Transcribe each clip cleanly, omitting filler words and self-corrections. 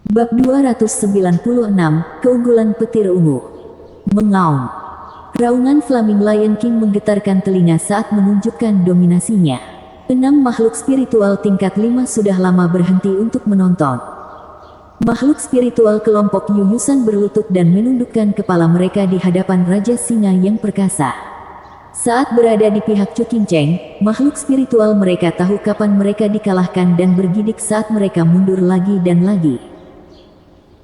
Bab 296, Keunggulan Petir Ungu. Mengaum. Raungan Flaming Lion King menggetarkan telinga saat menunjukkan dominasinya. 6 makhluk spiritual tingkat 5 sudah lama berhenti untuk menonton. Makhluk spiritual kelompok Yuyusan berlutut dan menundukkan kepala mereka di hadapan Raja Singa yang perkasa. Saat berada di pihak Chu Qingcheng, makhluk spiritual mereka tahu kapan mereka dikalahkan dan bergidik saat mereka mundur lagi dan lagi.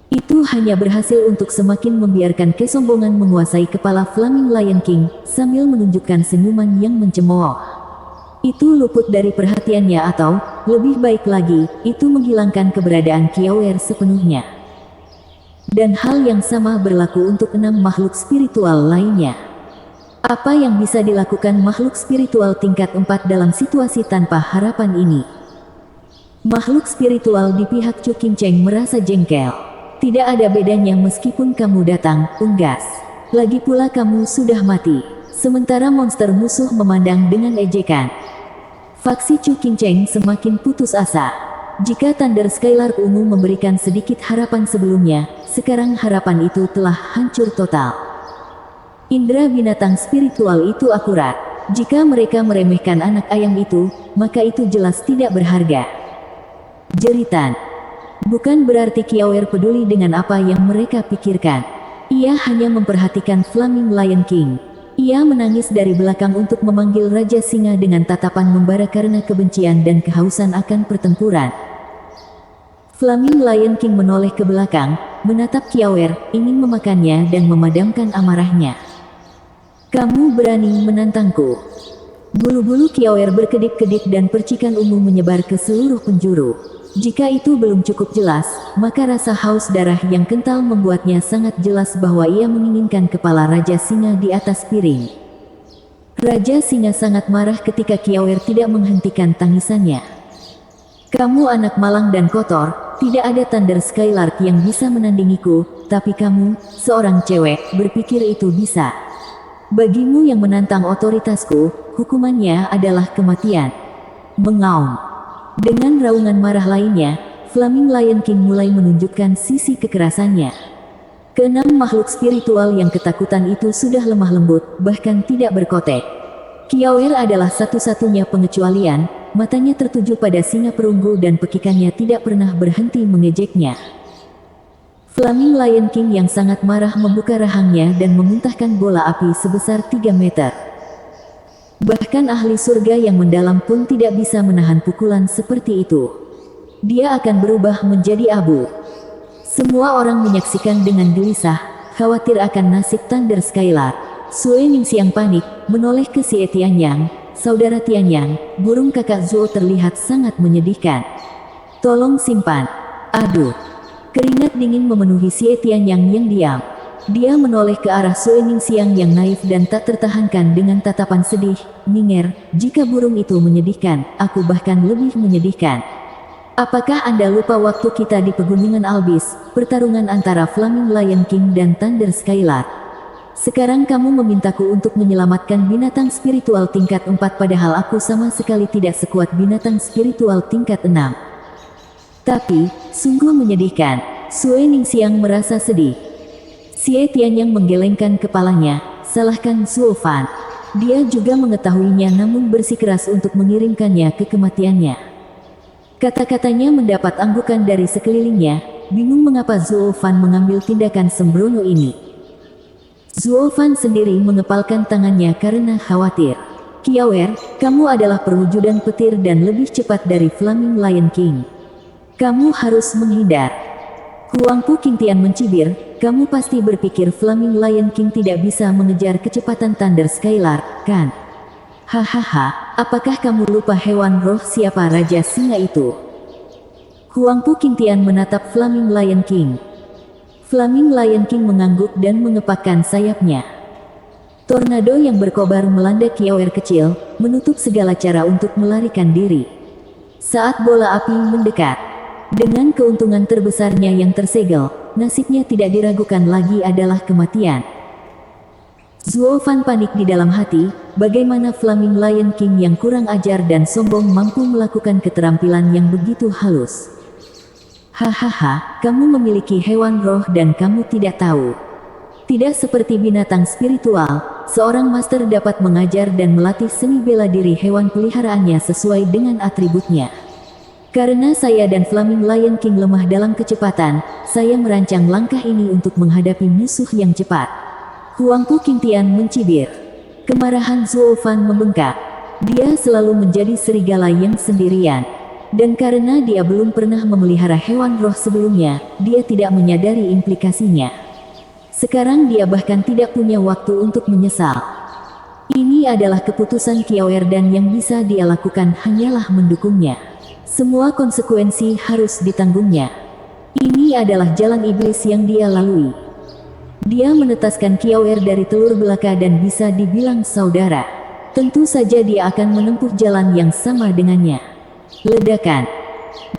Itu hanya berhasil untuk semakin membiarkan kesombongan menguasai kepala Flaming Lion King, sambil menunjukkan senyuman yang mencemooh. Itu luput dari perhatiannya atau, lebih baik lagi, itu menghilangkan keberadaan Kiawer sepenuhnya. Dan hal yang sama berlaku untuk 6 makhluk spiritual lainnya. Apa yang bisa dilakukan makhluk spiritual tingkat 4 dalam situasi tanpa harapan ini? Makhluk spiritual di pihak Chu Qingcheng merasa jengkel. Tidak ada bedanya meskipun kamu datang, unggas. Lagi pula kamu sudah mati. Sementara monster musuh memandang dengan ejekan. Faksi Chu Qingcheng semakin putus asa. Jika Thunder Skylark ungu memberikan sedikit harapan sebelumnya, sekarang harapan itu telah hancur total. Indra binatang spiritual itu akurat. Jika mereka meremehkan anak ayam itu, maka itu jelas tidak berharga. Jeritan. Bukan berarti Kiawer peduli dengan apa yang mereka pikirkan. Ia hanya memperhatikan Flaming Lion King. Ia menangis dari belakang untuk memanggil Raja Singa dengan tatapan membara karena kebencian dan kehausan akan pertempuran. Flaming Lion King menoleh ke belakang, menatap Kiawer, ingin memakannya dan memadamkan amarahnya. Kamu berani menantangku? Bulu-bulu Kiawer berkedip-kedip dan percikan ungu menyebar ke seluruh penjuru. Jika itu belum cukup jelas, maka rasa haus darah yang kental membuatnya sangat jelas bahwa ia menginginkan kepala Raja Singa di atas piring. Raja Singa sangat marah ketika Kiawer tidak menghentikan tangisannya. Kamu anak malang dan kotor, tidak ada Thunder Skylark yang bisa menandingiku, tapi kamu, seorang cewek, berpikir itu bisa. Bagimu yang menantang otoritasku, hukumannya adalah kematian. Mengaum. Dengan raungan marah lainnya, Flaming Lion King mulai menunjukkan sisi kekerasannya. Keenam makhluk spiritual yang ketakutan itu sudah lemah lembut, bahkan tidak berkotek. Kiawer adalah satu-satunya pengecualian, matanya tertuju pada singa perunggu dan pekikannya tidak pernah berhenti mengejeknya. Flaming Lion King yang sangat marah membuka rahangnya dan memuntahkan bola api sebesar 3 meter. Bahkan ahli surga yang mendalam pun tidak bisa menahan pukulan seperti itu. Dia akan berubah menjadi abu. Semua orang menyaksikan dengan gelisah, khawatir akan nasib Thunder Skylark. Sue Ningxiang panik, menoleh ke Xie Tianyang, saudara Tianyang, burung kakak Zuo terlihat sangat menyedihkan. Tolong simpan. Aduh. Keringat dingin memenuhi Xie Tianyang yang diam. Dia menoleh ke arah Sue Ningxiang yang naif dan tak tertahankan dengan tatapan sedih. Minger, jika burung itu menyedihkan, aku bahkan lebih menyedihkan. Apakah Anda lupa waktu kita di Pegunungan Albis, pertarungan antara Flaming Lion King dan Thunder Skylark? Sekarang kamu memintaku untuk menyelamatkan binatang spiritual tingkat 4 padahal aku sama sekali tidak sekuat binatang spiritual tingkat 6. Tapi, sungguh menyedihkan. Sue Ningxiang merasa sedih. Xie Tianyang menggelengkan kepalanya, salahkan Zuo Fan. Dia juga mengetahuinya namun bersikeras untuk mengirimkannya ke kematiannya. Kata-katanya mendapat anggukan dari sekelilingnya, bingung mengapa Zuo Fan mengambil tindakan sembrono ini. Zuo Fan sendiri mengepalkan tangannya karena khawatir. Kiawer, kamu adalah perwujudan petir dan lebih cepat dari Flaming Lion King. Kamu harus menghindar. Huangpu Qingtian mencibir, kamu pasti berpikir Flaming Lion King tidak bisa mengejar kecepatan Thunder Skylark, kan? Hahaha, apakah kamu lupa hewan roh siapa Raja Singa itu? Huangpu Qingtian menatap Flaming Lion King. Flaming Lion King mengangguk dan mengepakkan sayapnya. Tornado yang berkobar melanda Kiawer kecil, menutup segala cara untuk melarikan diri. Saat bola api mendekat, dengan keuntungan terbesarnya yang tersegel, nasibnya tidak diragukan lagi adalah kematian. Zuo Fan panik di dalam hati, bagaimana Flaming Lion King yang kurang ajar dan sombong mampu melakukan keterampilan yang begitu halus. Hahaha, kamu memiliki hewan roh dan kamu tidak tahu. Tidak seperti binatang spiritual, seorang master dapat mengajar dan melatih seni bela diri hewan peliharaannya sesuai dengan atributnya. Karena saya dan Flaming Lion King lemah dalam kecepatan, saya merancang langkah ini untuk menghadapi musuh yang cepat. Huangpu Qingtian mencibir. Kemarahan Zuo Fan membengkak. Dia selalu menjadi serigala yang sendirian. Dan karena dia belum pernah memelihara hewan roh sebelumnya, dia tidak menyadari implikasinya. Sekarang dia bahkan tidak punya waktu untuk menyesal. Ini adalah keputusan Kiao Erdan yang bisa dia lakukan hanyalah mendukungnya. Semua konsekuensi harus ditanggungnya. Ini adalah jalan iblis yang dia lalui. Dia menetaskan Kiao Er dari telur belaka dan bisa dibilang saudara. Tentu saja dia akan menempuh jalan yang sama dengannya. Ledakan.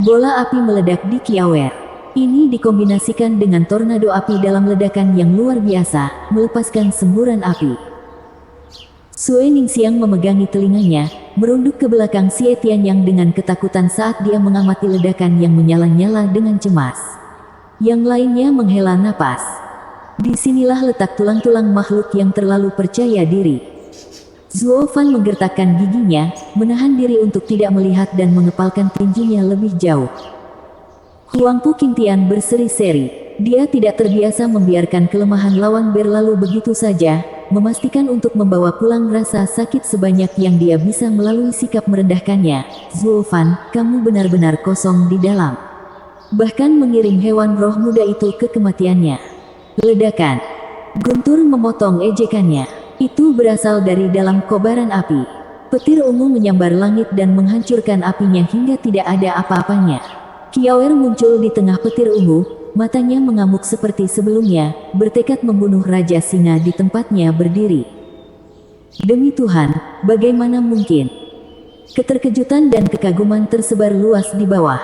Bola api meledak di Kiao Er. Ini dikombinasikan dengan tornado api dalam ledakan yang luar biasa, melepaskan semburan api. Sue Ningxiang memegangi telinganya, merunduk ke belakang Xie Tianyang dengan ketakutan saat dia mengamati ledakan yang menyala-nyala dengan cemas. Yang lainnya menghela napas. Disinilah letak tulang-tulang makhluk yang terlalu percaya diri. Zuo Fan menggertakkan giginya, menahan diri untuk tidak melihat dan mengepalkan tinjunya lebih jauh. Huangpu Qingtian berseri-seri. Dia tidak terbiasa membiarkan kelemahan lawan berlalu begitu saja, memastikan untuk membawa pulang rasa sakit sebanyak yang dia bisa melalui sikap merendahkannya. Zuo Fan, kamu benar-benar kosong di dalam. Bahkan mengirim hewan roh muda itu ke kematiannya. Ledakan. Guntur memotong ejekannya. Itu berasal dari dalam kobaran api. Petir ungu menyambar langit dan menghancurkan apinya hingga tidak ada apa-apanya. Kiao Er muncul di tengah petir ungu, matanya mengamuk seperti sebelumnya, bertekad membunuh Raja Singa di tempatnya berdiri. Demi Tuhan, bagaimana mungkin? Keterkejutan dan kekaguman tersebar luas di bawah.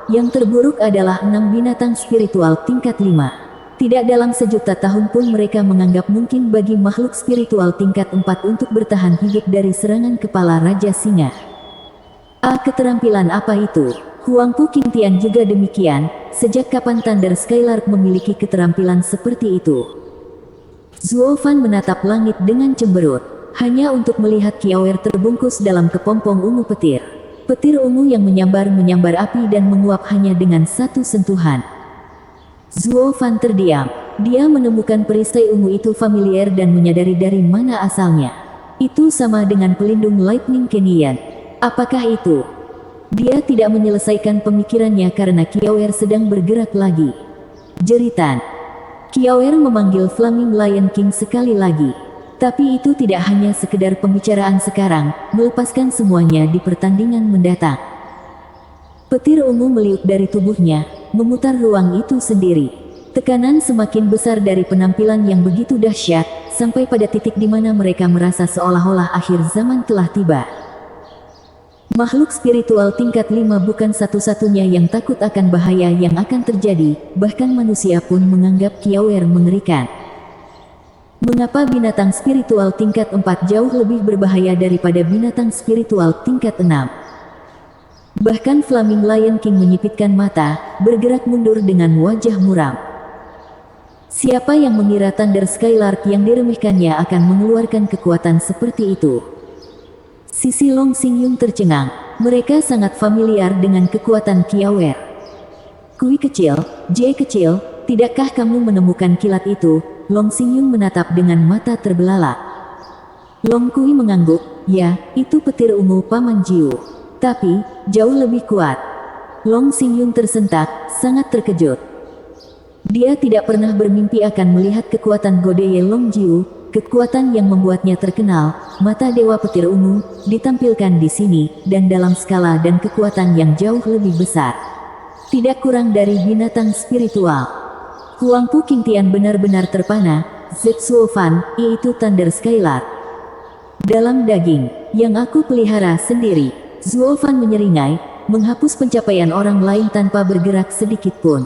Yang terburuk adalah 6 binatang spiritual tingkat 5. Tidak dalam sejuta tahun pun mereka menganggap mungkin bagi makhluk spiritual tingkat 4 untuk bertahan hidup dari serangan kepala Raja Singa. Keterampilan apa itu? Huangpu Qingtian juga demikian, sejak kapan Thunder Skylark memiliki keterampilan seperti itu? Zuo Fan menatap langit dengan cemberut, hanya untuk melihat Kiao Er terbungkus dalam kepompong ungu petir. Petir ungu yang menyambar api dan menguap hanya dengan satu sentuhan. Zuo Fan terdiam. Dia menemukan perisai ungu itu familiar dan menyadari dari mana asalnya. Itu sama dengan pelindung Lightning Canyon. Apakah itu? Dia tidak menyelesaikan pemikirannya karena Kiao Er sedang bergerak lagi. Jeritan. Kiao Er memanggil Flaming Lion King sekali lagi. Tapi itu tidak hanya sekedar pembicaraan sekarang, melepaskan semuanya di pertandingan mendatang. Petir ungu meliuk dari tubuhnya, memutar ruang itu sendiri. Tekanan semakin besar dari penampilan yang begitu dahsyat, sampai pada titik di mana mereka merasa seolah-olah akhir zaman telah tiba. Makhluk spiritual tingkat 5 bukan satu-satunya yang takut akan bahaya yang akan terjadi, bahkan manusia pun menganggap Kiao Er mengerikan. Mengapa binatang spiritual tingkat 4 jauh lebih berbahaya daripada binatang spiritual tingkat 6? Bahkan Flaming Lion King menyipitkan mata, bergerak mundur dengan wajah muram. Siapa yang mengira Thunder Skylark yang diremehkannya akan mengeluarkan kekuatan seperti itu? Sisi Long Xingyun tercengang. Mereka sangat familiar dengan kekuatan Kiao Er. Kui kecil, J kecil, tidakkah kamu menemukan kilat itu? Long Xingyun menatap dengan mata terbelalak. Long Kui mengangguk, ya, itu petir ungu Paman Jiu. Tapi, jauh lebih kuat. Long Xingyun tersentak, sangat terkejut. Dia tidak pernah bermimpi akan melihat kekuatan Godeye Long Jiu, kekuatan yang membuatnya terkenal, mata Dewa Petir Ungu, ditampilkan di sini, dan dalam skala dan kekuatan yang jauh lebih besar. Tidak kurang dari binatang spiritual. Huangpu Qingtian benar-benar terpana, Zuo Fan, yaitu Thunder Skylark. Dalam daging, yang aku pelihara sendiri. Zuo Fan menyeringai, menghapus pencapaian orang lain tanpa bergerak sedikit pun.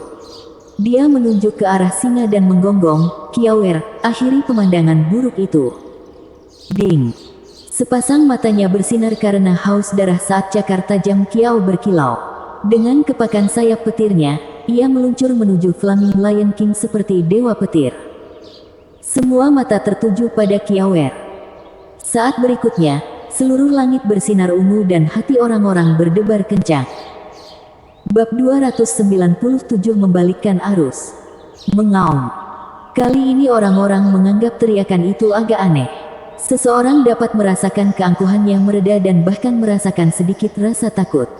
Dia menunjuk ke arah singa dan menggonggong, Kiao Er, akhiri pemandangan buruk itu. Ding! Sepasang matanya bersinar karena haus darah saat cakar tajam Kiao berkilau. Dengan kepakan sayap petirnya, ia meluncur menuju Flaming Lion King seperti dewa petir. Semua mata tertuju pada Kiawer. Saat berikutnya, seluruh langit bersinar ungu dan hati orang-orang berdebar kencang. Bab 297 membalikkan arus. Mengaum. Kali ini orang-orang menganggap teriakan itu agak aneh. Seseorang dapat merasakan keangkuhannya mereda dan bahkan merasakan sedikit rasa takut.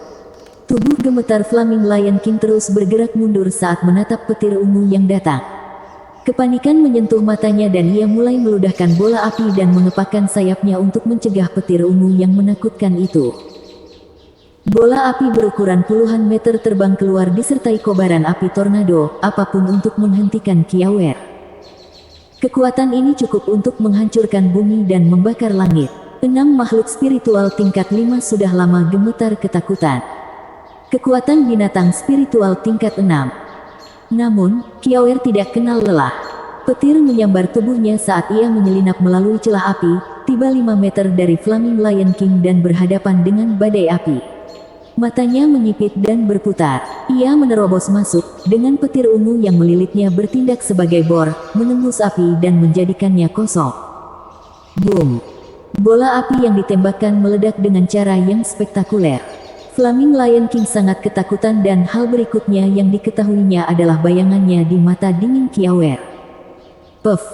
Tubuh gemetar Flaming Lion King terus bergerak mundur saat menatap petir ungu yang datang. Kepanikan menyentuh matanya dan ia mulai meludahkan bola api dan mengepakkan sayapnya untuk mencegah petir ungu yang menakutkan itu. Bola api berukuran puluhan meter terbang keluar disertai kobaran api tornado, apapun untuk menghentikan Kiawer. Kekuatan ini cukup untuk menghancurkan bumi dan membakar langit. 6 makhluk spiritual tingkat 5 sudah lama gemetar ketakutan. Kekuatan binatang spiritual tingkat 6. Namun, Kiawer tidak kenal lelah. Petir menyambar tubuhnya saat ia menyelinap melalui celah api, tiba 5 meter dari Flaming Lion King dan berhadapan dengan badai api. Matanya menyipit dan berputar. Ia menerobos masuk, dengan petir ungu yang melilitnya bertindak sebagai bor, menembus api dan menjadikannya kosong. Boom! Bola api yang ditembakkan meledak dengan cara yang spektakuler. Flaming Lion King sangat ketakutan dan hal berikutnya yang diketahuinya adalah bayangannya di mata dingin Kiawer. Puff!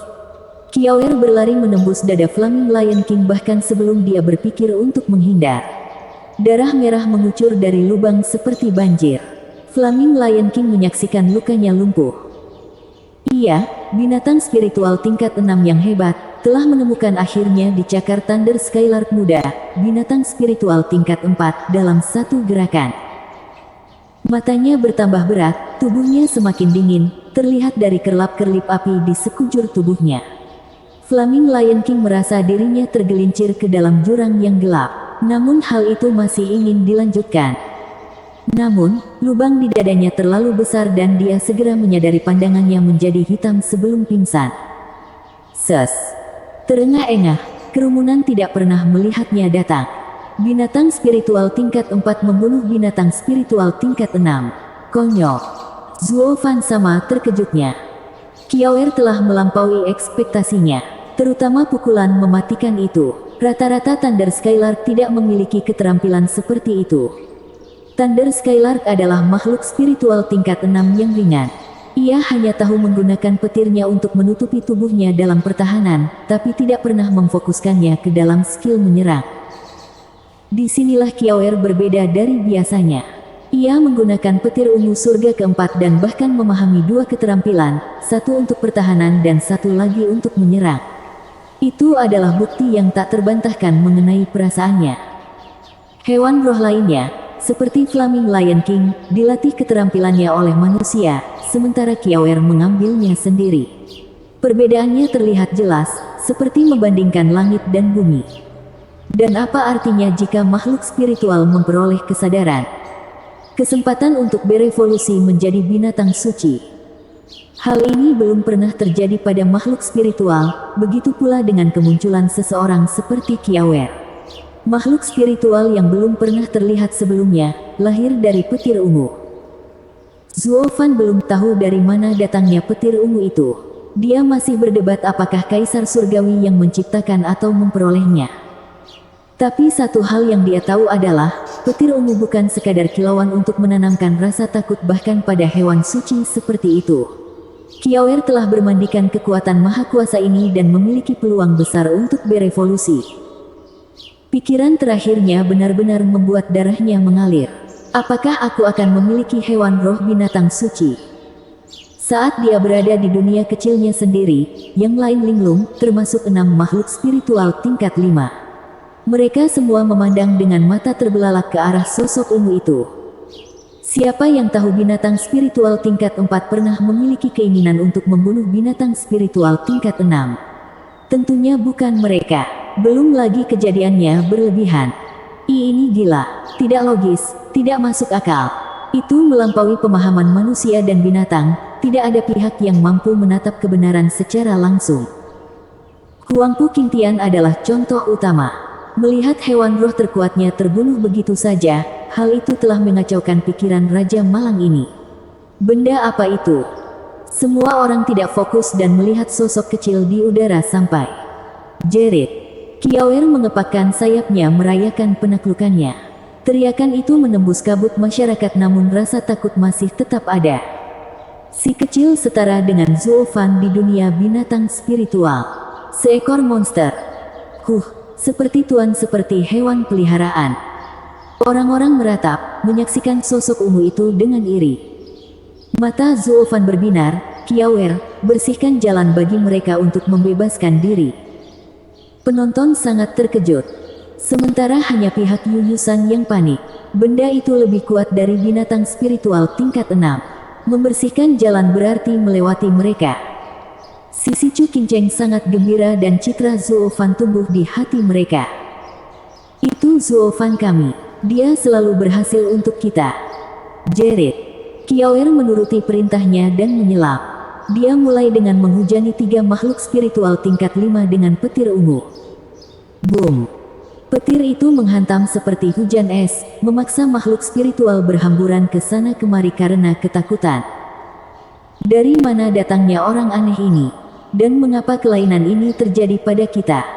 Kiawer berlari menembus dada Flaming Lion King bahkan sebelum dia berpikir untuk menghindar. Darah merah mengucur dari lubang seperti banjir. Flaming Lion King menyaksikan lukanya lumpuh. Ia, binatang spiritual tingkat 6 yang hebat, telah menemukan akhirnya di cakar Thunder Skylark muda, binatang spiritual tingkat 4 dalam satu gerakan. Matanya bertambah berat, tubuhnya semakin dingin, terlihat dari kerlap-kerlip api di sekujur tubuhnya. Flaming Lion King merasa dirinya tergelincir ke dalam jurang yang gelap. Namun hal itu masih ingin dilanjutkan. Namun, lubang di dadanya terlalu besar dan dia segera menyadari pandangannya menjadi hitam sebelum pingsan. Ses! Terengah-engah, kerumunan tidak pernah melihatnya datang. Binatang spiritual tingkat 4 membunuh binatang spiritual tingkat 6. Konyol. Zuo Fan sama terkejutnya. Kiawer telah melampaui ekspektasinya, terutama pukulan mematikan itu. Rata-rata Thunder Skylark tidak memiliki keterampilan seperti itu. Thunder Skylark adalah makhluk spiritual tingkat 6 yang ringan. Ia hanya tahu menggunakan petirnya untuk menutupi tubuhnya dalam pertahanan, tapi tidak pernah memfokuskannya ke dalam skill menyerang. Disinilah Kiawer berbeda dari biasanya. Ia menggunakan petir ungu surga keempat dan bahkan memahami 2 keterampilan, satu untuk pertahanan dan satu lagi untuk menyerang. Itu adalah bukti yang tak terbantahkan mengenai perasaannya. Hewan roh lainnya, seperti Flaming Lion King, dilatih keterampilannya oleh manusia, sementara Kiawer mengambilnya sendiri. Perbedaannya terlihat jelas, seperti membandingkan langit dan bumi. Dan apa artinya jika makhluk spiritual memperoleh kesadaran? Kesempatan untuk berevolusi menjadi binatang suci. Hal ini belum pernah terjadi pada makhluk spiritual, begitu pula dengan kemunculan seseorang seperti Kiawer. Makhluk spiritual yang belum pernah terlihat sebelumnya, lahir dari petir ungu. Zuo Fan belum tahu dari mana datangnya petir ungu itu. Dia masih berdebat apakah Kaisar Surgawi yang menciptakan atau memperolehnya. Tapi satu hal yang dia tahu adalah, petir ungu bukan sekadar kilauan untuk menanamkan rasa takut bahkan pada hewan suci seperti itu. Kiawer telah bermandikan kekuatan maha kuasa ini dan memiliki peluang besar untuk berevolusi. Pikiran terakhirnya benar-benar membuat darahnya mengalir. Apakah aku akan memiliki hewan roh binatang suci? Saat dia berada di dunia kecilnya sendiri, yang lain linglung, termasuk 6 makhluk spiritual tingkat 5. Mereka semua memandang dengan mata terbelalak ke arah sosok ungu itu. Siapa yang tahu binatang spiritual tingkat 4 pernah memiliki keinginan untuk membunuh binatang spiritual tingkat 6? Tentunya bukan mereka. Belum lagi kejadiannya berlebihan. Ini gila, tidak logis, tidak masuk akal. Itu melampaui pemahaman manusia dan binatang, tidak ada pihak yang mampu menatap kebenaran secara langsung. Huangpu Qingtian adalah contoh utama. Melihat hewan roh terkuatnya terbunuh begitu saja, hal itu telah mengacaukan pikiran Raja Malang ini. Benda apa itu? Semua orang tidak fokus dan melihat sosok kecil di udara sampai jerit. Kiawer mengepakkan sayapnya merayakan penaklukannya. Teriakan itu menembus kabut masyarakat namun rasa takut masih tetap ada. Si kecil setara dengan Zuofan di dunia binatang spiritual. Seekor monster. Seperti tuan seperti hewan peliharaan. Orang-orang meratap, menyaksikan sosok ungu itu dengan iri. Mata Zuofan berbinar, Kiawer, bersihkan jalan bagi mereka untuk membebaskan diri. Penonton sangat terkejut. Sementara hanya pihak Yuyusan yang panik. Benda itu lebih kuat dari binatang spiritual tingkat 6. Membersihkan jalan berarti melewati mereka. Sisi Chu Qingcheng sangat gembira dan citra Zuofan tumbuh di hati mereka. Itu Zuofan kami. Dia selalu berhasil untuk kita. Jerit. Kiawer menuruti perintahnya dan menyelam. Dia mulai dengan menghujani 3 makhluk spiritual tingkat 5 dengan petir ungu. Boom. Petir itu menghantam seperti hujan es, memaksa makhluk spiritual berhamburan ke sana kemari karena ketakutan. Dari mana datangnya orang aneh ini? Dan mengapa kelainan ini terjadi pada kita?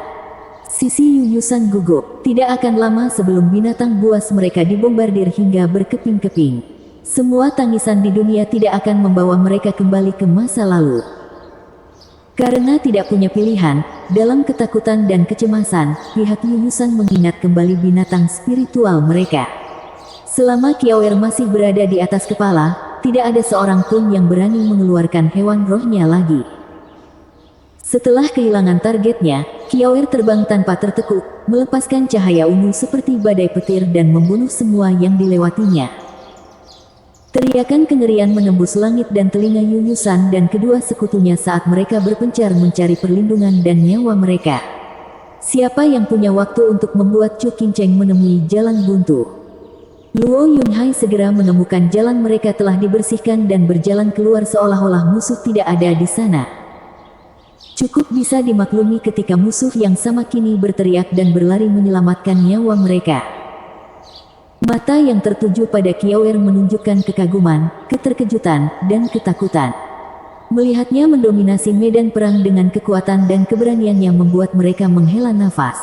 Sisi Yuyusan gugup. Tidak akan lama sebelum binatang buas mereka dibombardir hingga berkeping-keping. Semua tangisan di dunia tidak akan membawa mereka kembali ke masa lalu. Karena tidak punya pilihan, dalam ketakutan dan kecemasan, pihak Yuyusan mengingat kembali binatang spiritual mereka. Selama Kiawer masih berada di atas kepala, tidak ada seorang pun yang berani mengeluarkan hewan rohnya lagi. Setelah kehilangan targetnya, Kiawer terbang tanpa tertekuk, melepaskan cahaya ungu seperti badai petir dan membunuh semua yang dilewatinya. Teriakan kengerian menembus langit dan telinga Yuyusan dan kedua sekutunya saat mereka berpencar mencari perlindungan dan nyawa mereka. Siapa yang punya waktu untuk membuat Chu Qingcheng menemui jalan buntu? Luo Yunhai segera menemukan jalan mereka telah dibersihkan dan berjalan keluar seolah-olah musuh tidak ada di sana. Cukup bisa dimaklumi ketika musuh yang sama kini berteriak dan berlari menyelamatkan nyawa mereka. Mata yang tertuju pada Kiawer menunjukkan kekaguman, keterkejutan, dan ketakutan. Melihatnya mendominasi medan perang dengan kekuatan dan keberaniannya membuat mereka menghela nafas.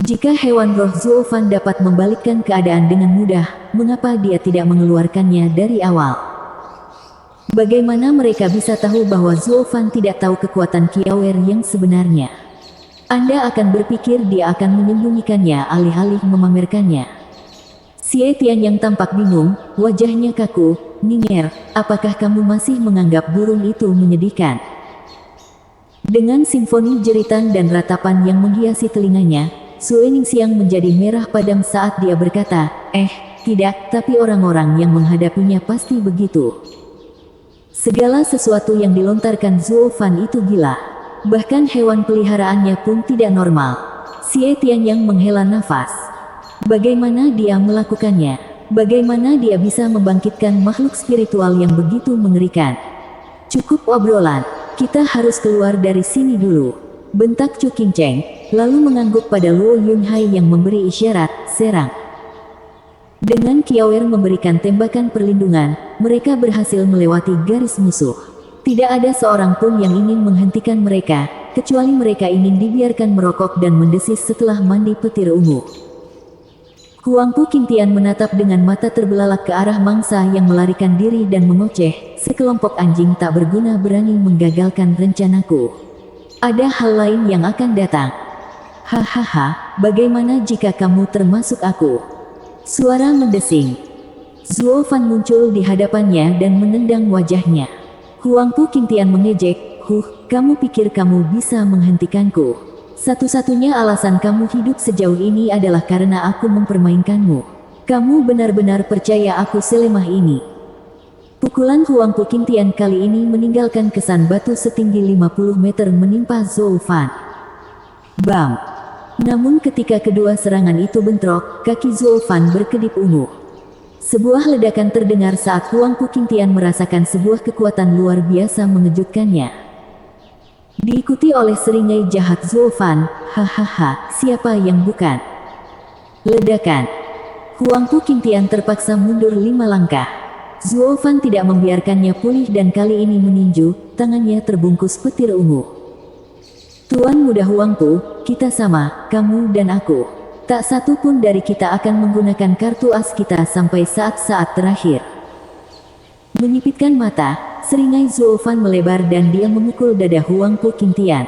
Jika hewan roh Zuofan dapat membalikkan keadaan dengan mudah, mengapa dia tidak mengeluarkannya dari awal? Bagaimana mereka bisa tahu bahwa Zuofan tidak tahu kekuatan Kiawer yang sebenarnya? Anda akan berpikir dia akan menyembunyikannya alih-alih memamerkannya. Xie Tian yang tampak bingung, wajahnya kaku. Ning'er, apakah kamu masih menganggap burung itu menyedihkan? Dengan simfoni jeritan dan ratapan yang menghiasi telinganya, Sue Ningxiang menjadi merah padam saat dia berkata, tidak, tapi orang-orang yang menghadapinya pasti begitu. Segala sesuatu yang dilontarkan Zuofan itu gila. Bahkan hewan peliharaannya pun tidak normal. Xie Tian yang menghela nafas. Bagaimana dia melakukannya? Bagaimana dia bisa membangkitkan makhluk spiritual yang begitu mengerikan? Cukup obrolan, kita harus keluar dari sini dulu. Bentak Chu Qingcheng, lalu mengangguk pada Luo Yunhai yang memberi isyarat, serang. Dengan Kiawer memberikan tembakan perlindungan, mereka berhasil melewati garis musuh. Tidak ada seorang pun yang ingin menghentikan mereka, kecuali mereka ingin dibiarkan merokok dan mendesis setelah mandi petir ungu. Huangpu Qingtian menatap dengan mata terbelalak ke arah mangsa yang melarikan diri dan mengoceh, sekelompok anjing tak berguna berani menggagalkan rencanaku. Ada hal lain yang akan datang. Hahaha, bagaimana jika kamu termasuk aku? Suara mendesing. Zuofan muncul di hadapannya dan menendang wajahnya. Huangpu Qingtian mengejek, kamu pikir kamu bisa menghentikanku? Satu-satunya alasan kamu hidup sejauh ini adalah karena aku mempermainkanmu. Kamu benar-benar percaya aku selemah ini? Pukulan Huangpu Qingtian kali ini meninggalkan kesan batu setinggi 50 meter menimpa Zuofan. Bam! Namun ketika kedua serangan itu bentrok, kaki Zuofan berkedip ungu. Sebuah ledakan terdengar saat Huangpu Qingtian merasakan sebuah kekuatan luar biasa mengejutkannya. Diikuti oleh seringai jahat Zuofan, hahaha, siapa yang bukan? Ledakan. Huangpu Qingtian terpaksa mundur 5 langkah. Zuo Fan tidak membiarkannya pulih dan kali ini meninju, tangannya terbungkus petir ungu. Tuan Muda Huangpu, kita sama, kamu dan aku. Tak satu pun dari kita akan menggunakan kartu as kita sampai saat-saat terakhir. Menyipitkan mata, seringai Zuo Fan melebar dan dia memukul dada Huangpu Qingtian.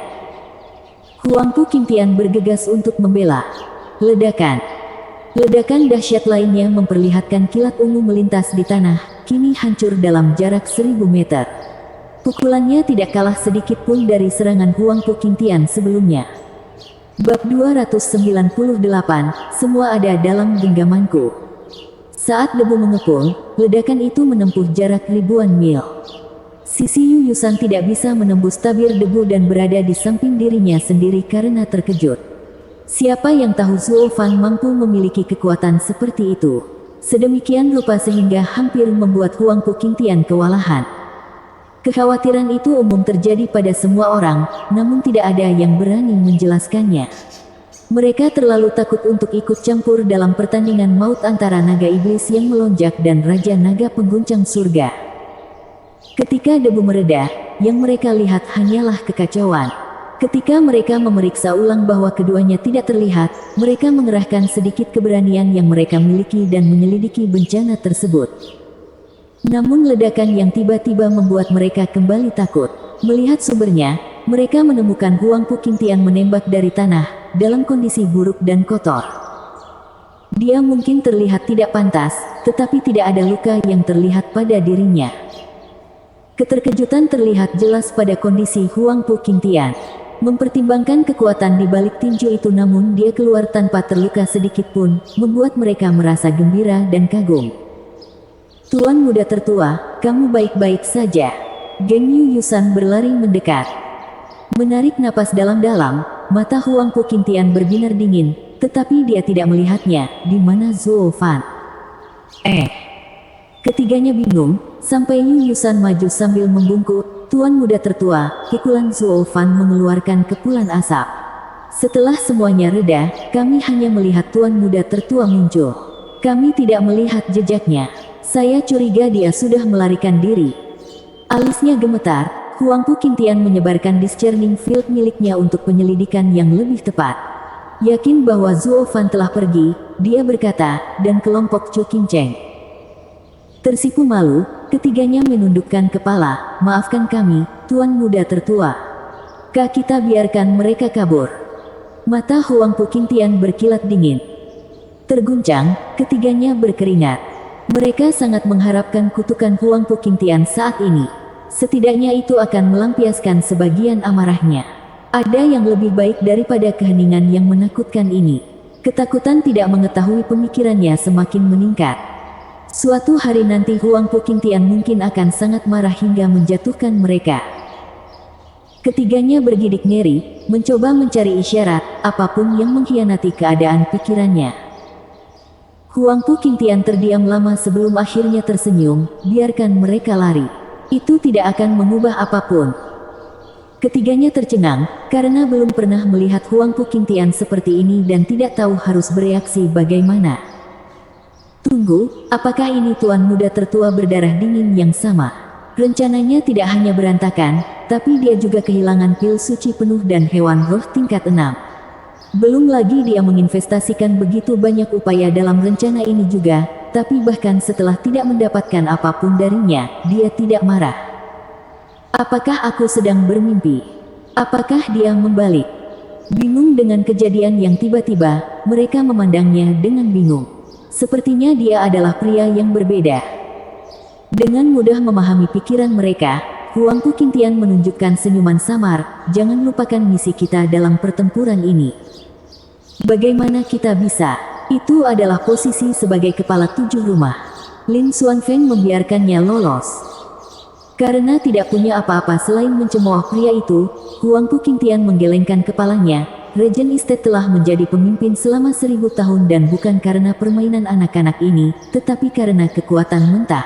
Huangpu Qingtian bergegas untuk membela. Ledakan. Ledakan dahsyat lainnya memperlihatkan kilat ungu melintas di tanah, kini hancur dalam jarak 1000 meter. Pukulannya tidak kalah sedikit pun dari serangan Huangpu Qingtian sebelumnya. Bab 298, semua ada dalam genggamanku. Saat debu mengepul, ledakan itu menempuh jarak ribuan mil. Sisi Yu Yusan tidak bisa menembus tabir debu dan berada di samping dirinya sendiri karena terkejut. Siapa yang tahu Zuo Fan mampu memiliki kekuatan seperti itu? Sedemikian rupa sehingga hampir membuat Huangpu Qingtian kewalahan. Kekhawatiran itu umum terjadi pada semua orang, namun tidak ada yang berani menjelaskannya. Mereka terlalu takut untuk ikut campur dalam pertandingan maut antara naga iblis yang melonjak dan Raja Naga Pengguncang Surga. Ketika debu mereda, yang mereka lihat hanyalah kekacauan. Ketika mereka memeriksa ulang bahwa keduanya tidak terlihat, mereka mengerahkan sedikit keberanian yang mereka miliki dan menyelidiki bencana tersebut. Namun ledakan yang tiba-tiba membuat mereka kembali takut. Melihat sumbernya, mereka menemukan Huangpu Qingtian menembak dari tanah, dalam kondisi buruk dan kotor. Dia mungkin terlihat tidak pantas, tetapi tidak ada luka yang terlihat pada dirinya. Keterkejutan terlihat jelas pada kondisi Huangpu Qingtian. Mempertimbangkan kekuatan di balik tinju itu namun dia keluar tanpa terluka sedikit pun, membuat mereka merasa gembira dan kagum. Tuan Muda tertua, kamu baik-baik saja. Geng Yu Yusan berlari mendekat. Menarik napas dalam-dalam, mata Huangpu Qingtian berbinar dingin, tetapi dia tidak melihatnya, di mana Zuo Fan. Ketiganya bingung, sampai Yu Yusan maju sambil membungkuk. Tuan Muda tertua, pukulan Zuo Fan mengeluarkan kepulan asap. Setelah semuanya reda, kami hanya melihat Tuan Muda tertua muncul. Kami tidak melihat jejaknya. Saya curiga dia sudah melarikan diri. Alisnya gemetar, Huangpu Qingtian menyebarkan discerning field miliknya untuk penyelidikan yang lebih tepat. Yakin bahwa Zuo Fan telah pergi, dia berkata, dan kelompok Chu Qingcheng. Tersipu malu, ketiganya menundukkan kepala. Maafkan kami, Tuan Muda tertua. Kak kita biarkan mereka kabur. Mata Huangpu Qingtian berkilat dingin. Terguncang, ketiganya berkeringat. Mereka sangat mengharapkan kutukan Huangpu Qingtian saat ini. Setidaknya itu akan melampiaskan sebagian amarahnya. Ada yang lebih baik daripada keheningan yang menakutkan ini. Ketakutan tidak mengetahui pemikirannya semakin meningkat. Suatu hari nanti Huangpu Qingtian mungkin akan sangat marah hingga menjatuhkan mereka. Ketiganya bergidik ngeri, mencoba mencari isyarat, apapun yang mengkhianati keadaan pikirannya. Huangpu Qingtian terdiam lama sebelum akhirnya tersenyum, biarkan mereka lari. Itu tidak akan mengubah apapun. Ketiganya tercengang, karena belum pernah melihat Huangpu Qingtian seperti ini dan tidak tahu harus bereaksi bagaimana. Tunggu, apakah ini Tuan Muda tertua berdarah dingin yang sama? Rencananya tidak hanya berantakan, tapi dia juga kehilangan pil suci penuh dan hewan roh tingkat 6. Belum lagi dia menginvestasikan begitu banyak upaya dalam rencana ini juga, tapi bahkan setelah tidak mendapatkan apapun darinya, dia tidak marah. Apakah aku sedang bermimpi? Apakah dia membalik? Bingung dengan kejadian yang tiba-tiba, mereka memandangnya dengan bingung. Sepertinya dia adalah pria yang berbeda. Dengan mudah memahami pikiran mereka, Huangpu Qingtian menunjukkan senyuman samar, jangan lupakan misi kita dalam pertempuran ini. Bagaimana kita bisa? Itu adalah posisi sebagai kepala 7 rumah. Lin Xuanfeng membiarkannya lolos. Karena tidak punya apa-apa selain mencemooh pria itu, Huangpu Qingtian menggelengkan kepalanya. Regent Estate telah menjadi pemimpin selama 1000 tahun dan bukan karena permainan anak-anak ini, tetapi karena kekuatan mentah.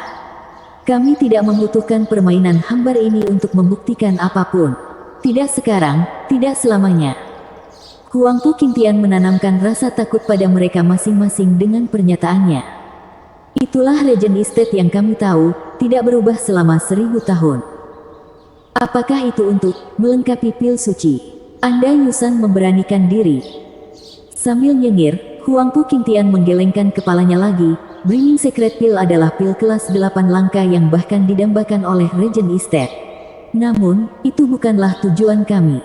Kami tidak membutuhkan permainan hambar ini untuk membuktikan apapun. Tidak sekarang, tidak selamanya. Huangpu Qingtian menanamkan rasa takut pada mereka masing-masing dengan pernyataannya. Itulah Regen Estate yang kami tahu, tidak berubah selama 1000 tahun. Apakah itu untuk melengkapi pil suci? Anda Yusan memberanikan diri. Sambil nyengir, Huangpu Qingtian menggelengkan kepalanya lagi. Brimming Secret Pill adalah pil kelas 8 langka yang bahkan didambakan oleh Regen Estate. Namun, itu bukanlah tujuan kami.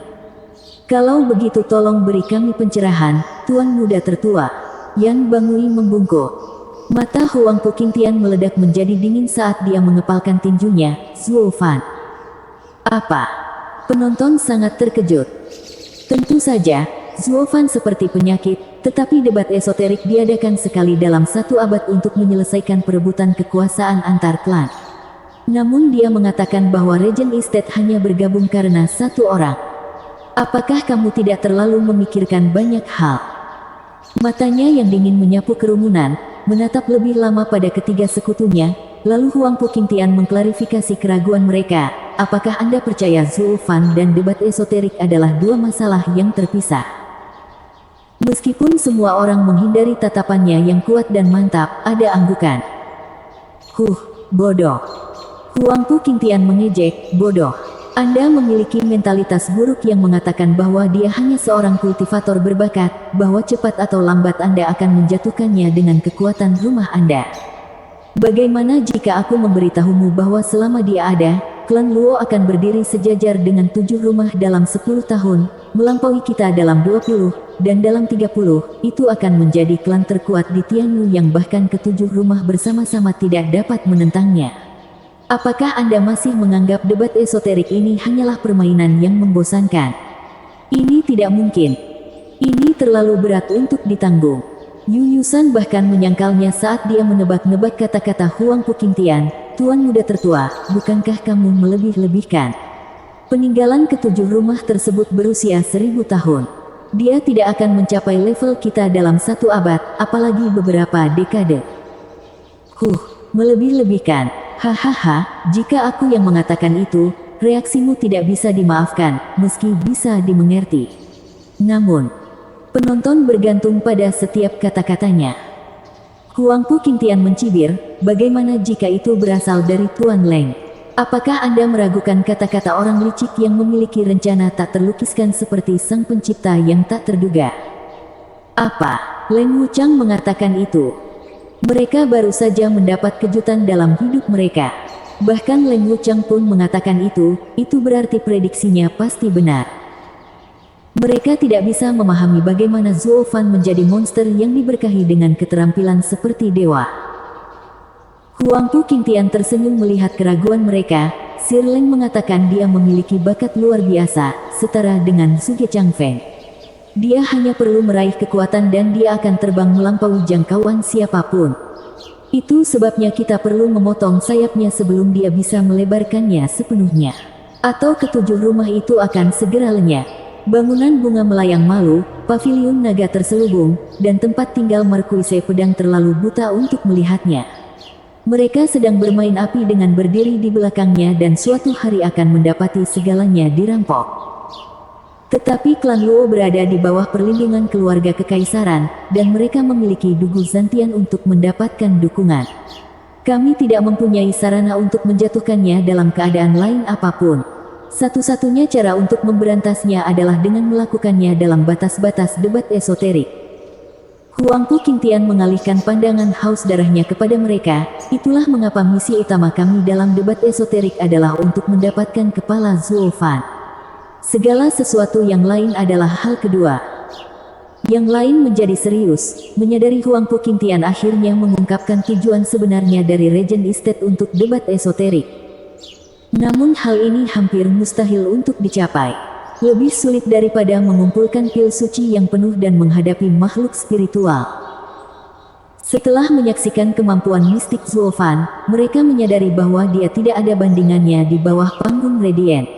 Kalau begitu tolong beri kami pencerahan, Tuan Muda Tertua. Yan Bangui membungkuk. Mata Huangpu Qingtian meledak menjadi dingin saat dia mengepalkan tinjunya. Zuo Fan. Apa? Penonton sangat terkejut. Tentu saja, Zuo Fan seperti penyakit, tetapi debat esoterik diadakan sekali dalam 1 abad untuk menyelesaikan perebutan kekuasaan antar klan. Namun dia mengatakan bahwa Regen Estate hanya bergabung karena 1 orang. Apakah kamu tidak terlalu memikirkan banyak hal? Matanya yang dingin menyapu kerumunan, menatap lebih lama pada ketiga sekutunya, lalu Huangpu Qingtian mengklarifikasi keraguan mereka. Apakah Anda percaya Zuo Fan dan debat esoterik adalah 2 masalah yang terpisah? Meskipun semua orang menghindari tatapannya yang kuat dan mantap, ada anggukan. Bodoh. Huangpu Qingtian mengejek, bodoh. Anda memiliki mentalitas buruk yang mengatakan bahwa dia hanya seorang kultivator berbakat, bahwa cepat atau lambat Anda akan menjatuhkannya dengan kekuatan rumah Anda. Bagaimana jika aku memberitahumu bahwa selama dia ada, klan Luo akan berdiri sejajar dengan 7 rumah dalam 10 tahun, melampaui kita dalam 20, dan dalam 30, itu akan menjadi klan terkuat di Tianyu yang bahkan ke-7 rumah bersama-sama tidak dapat menentangnya. Apakah Anda masih menganggap debat esoterik ini hanyalah permainan yang membosankan? Ini tidak mungkin. Ini terlalu berat untuk ditanggung. Yu Yusan bahkan menyangkalnya saat dia menebak-nebak kata-kata Huangpu Qingtian. Tuan Muda Tertua, bukankah kamu melebih-lebihkan? Peninggalan ke-7 rumah tersebut berusia 1000 tahun. Dia tidak akan mencapai level kita dalam 1 abad, apalagi beberapa dekade. Melebih-lebihkan. Hahaha, jika aku yang mengatakan itu, reaksimu tidak bisa dimaafkan, meski bisa dimengerti. Namun, penonton bergantung pada setiap kata-katanya. Huangpu Qingtian mencibir, bagaimana jika itu berasal dari Tuan Leng? Apakah Anda meragukan kata-kata orang licik yang memiliki rencana tak terlukiskan seperti sang pencipta yang tak terduga? Apa? Leng Wuchang mengatakan itu. Mereka baru saja mendapat kejutan dalam hidup mereka. Bahkan Leng Wuchang pun mengatakan itu berarti prediksinya pasti benar. Mereka tidak bisa memahami bagaimana Zuo Fan menjadi monster yang diberkahi dengan keterampilan seperti dewa. Huangpu Qingtian tersenyum melihat keraguan mereka. Sir Leng mengatakan dia memiliki bakat luar biasa, setara dengan Suge Changfeng. Dia hanya perlu meraih kekuatan dan dia akan terbang melampaui jangkauan siapapun. Itu sebabnya kita perlu memotong sayapnya sebelum dia bisa melebarkannya sepenuhnya. Atau ke-7 rumah itu akan segera lenyap. Bangunan bunga melayang malu, paviliun naga terselubung, dan tempat tinggal Marquise Pedang terlalu buta untuk melihatnya. Mereka sedang bermain api dengan berdiri di belakangnya dan suatu hari akan mendapati segalanya dirampok. Tetapi klan Luo berada di bawah perlindungan keluarga kekaisaran, dan mereka memiliki Dugu Zantian untuk mendapatkan dukungan. Kami tidak mempunyai sarana untuk menjatuhkannya dalam keadaan lain apapun. Satu-satunya cara untuk memberantasnya adalah dengan melakukannya dalam batas-batas debat esoterik. Huangpu Qingtian mengalihkan pandangan haus darahnya kepada mereka. Itulah mengapa misi utama kami dalam debat esoterik adalah untuk mendapatkan kepala Zuo Fan. Segala sesuatu yang lain adalah hal kedua. Yang lain menjadi serius. Menyadari Huangpu Qingtian akhirnya mengungkapkan tujuan sebenarnya dari Regen Estate untuk debat esoterik. Namun hal ini hampir mustahil untuk dicapai. Lebih sulit daripada mengumpulkan pil suci yang penuh dan menghadapi makhluk spiritual. Setelah menyaksikan kemampuan mistik Zuo Fan, mereka menyadari bahwa dia tidak ada bandingannya di bawah panggung Radiant.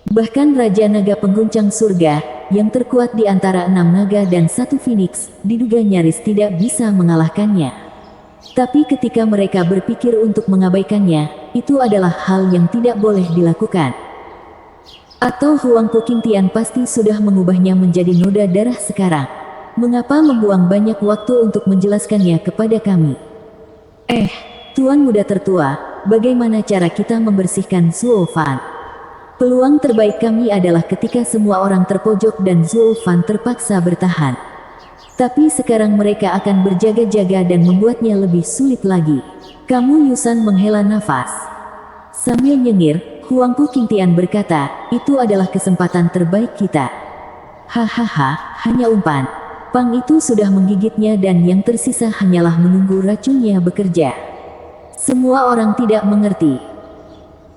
Bahkan Raja Naga Pengguncang Surga, yang terkuat di antara 6 naga dan 1 Phoenix, diduga nyaris tidak bisa mengalahkannya. Tapi ketika mereka berpikir untuk mengabaikannya, itu adalah hal yang tidak boleh dilakukan. Atau Huangpu Qingtian pasti sudah mengubahnya menjadi noda darah sekarang. Mengapa membuang banyak waktu untuk menjelaskannya kepada kami? Tuan muda tertua, bagaimana cara kita membersihkan Zuo Fan? Peluang terbaik kami adalah ketika semua orang terpojok dan Zuo Fan terpaksa bertahan. Tapi sekarang mereka akan berjaga-jaga dan membuatnya lebih sulit lagi. Kamu Yusan menghela nafas. Sambil nyengir, Huangpu Qingtian berkata, itu adalah kesempatan terbaik kita. Hahaha, hanya umpan. Pang itu sudah menggigitnya dan yang tersisa hanyalah menunggu racunnya bekerja. Semua orang tidak mengerti.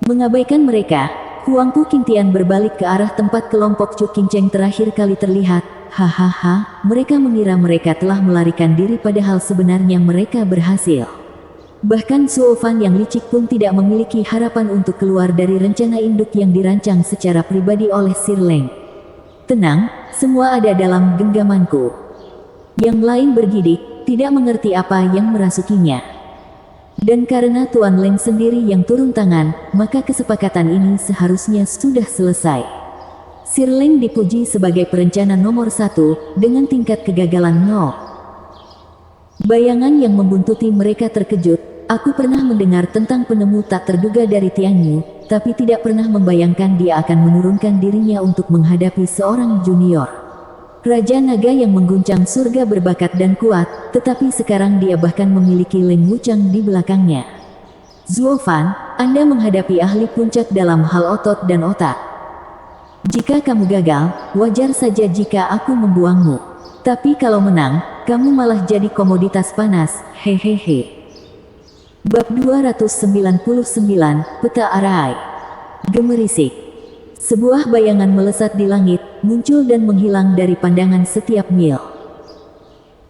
Mengabaikan mereka, Huangpu Qingtian berbalik ke arah tempat kelompok Chu Qingcheng terakhir kali terlihat. Hahaha, mereka mengira mereka telah melarikan diri padahal sebenarnya mereka berhasil. Bahkan Zuo Fan yang licik pun tidak memiliki harapan untuk keluar dari rencana induk yang dirancang secara pribadi oleh Sir Leng. Tenang, semua ada dalam genggamanku. Yang lain bergidik, tidak mengerti apa yang merasukinya. Dan karena Tuan Leng sendiri yang turun tangan, maka kesepakatan ini seharusnya sudah selesai. Sir Leng dipuji sebagai perencana nomor 1, dengan tingkat kegagalan 0. Bayangan yang membuntuti mereka terkejut. Aku pernah mendengar tentang penemu tak terduga dari Tianyu, tapi tidak pernah membayangkan dia akan menurunkan dirinya untuk menghadapi seorang junior. Raja Naga yang mengguncang surga berbakat dan kuat, tetapi sekarang dia bahkan memiliki Leng Wuchang di belakangnya. Zuo Fan, Anda menghadapi ahli puncak dalam hal otot dan otak. Jika kamu gagal, wajar saja jika aku membuangmu. Tapi kalau menang, kamu malah jadi komoditas panas, hehehe. Bab 299, Peta Arai. Gemerisik. Sebuah bayangan melesat di langit, muncul dan menghilang dari pandangan setiap mil.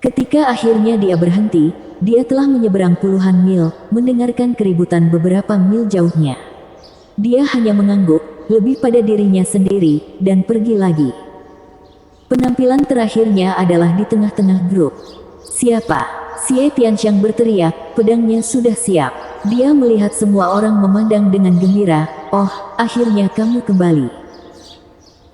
Ketika akhirnya dia berhenti, dia telah menyeberang puluhan mil, mendengarkan keributan beberapa mil jauhnya. Dia hanya mengangguk, lebih pada dirinya sendiri, dan pergi lagi. Penampilan terakhirnya adalah di tengah-tengah grup. Siapa? Xie Tianxiang berteriak, pedangnya sudah siap. Dia melihat semua orang memandang dengan gembira. Oh, akhirnya kamu kembali.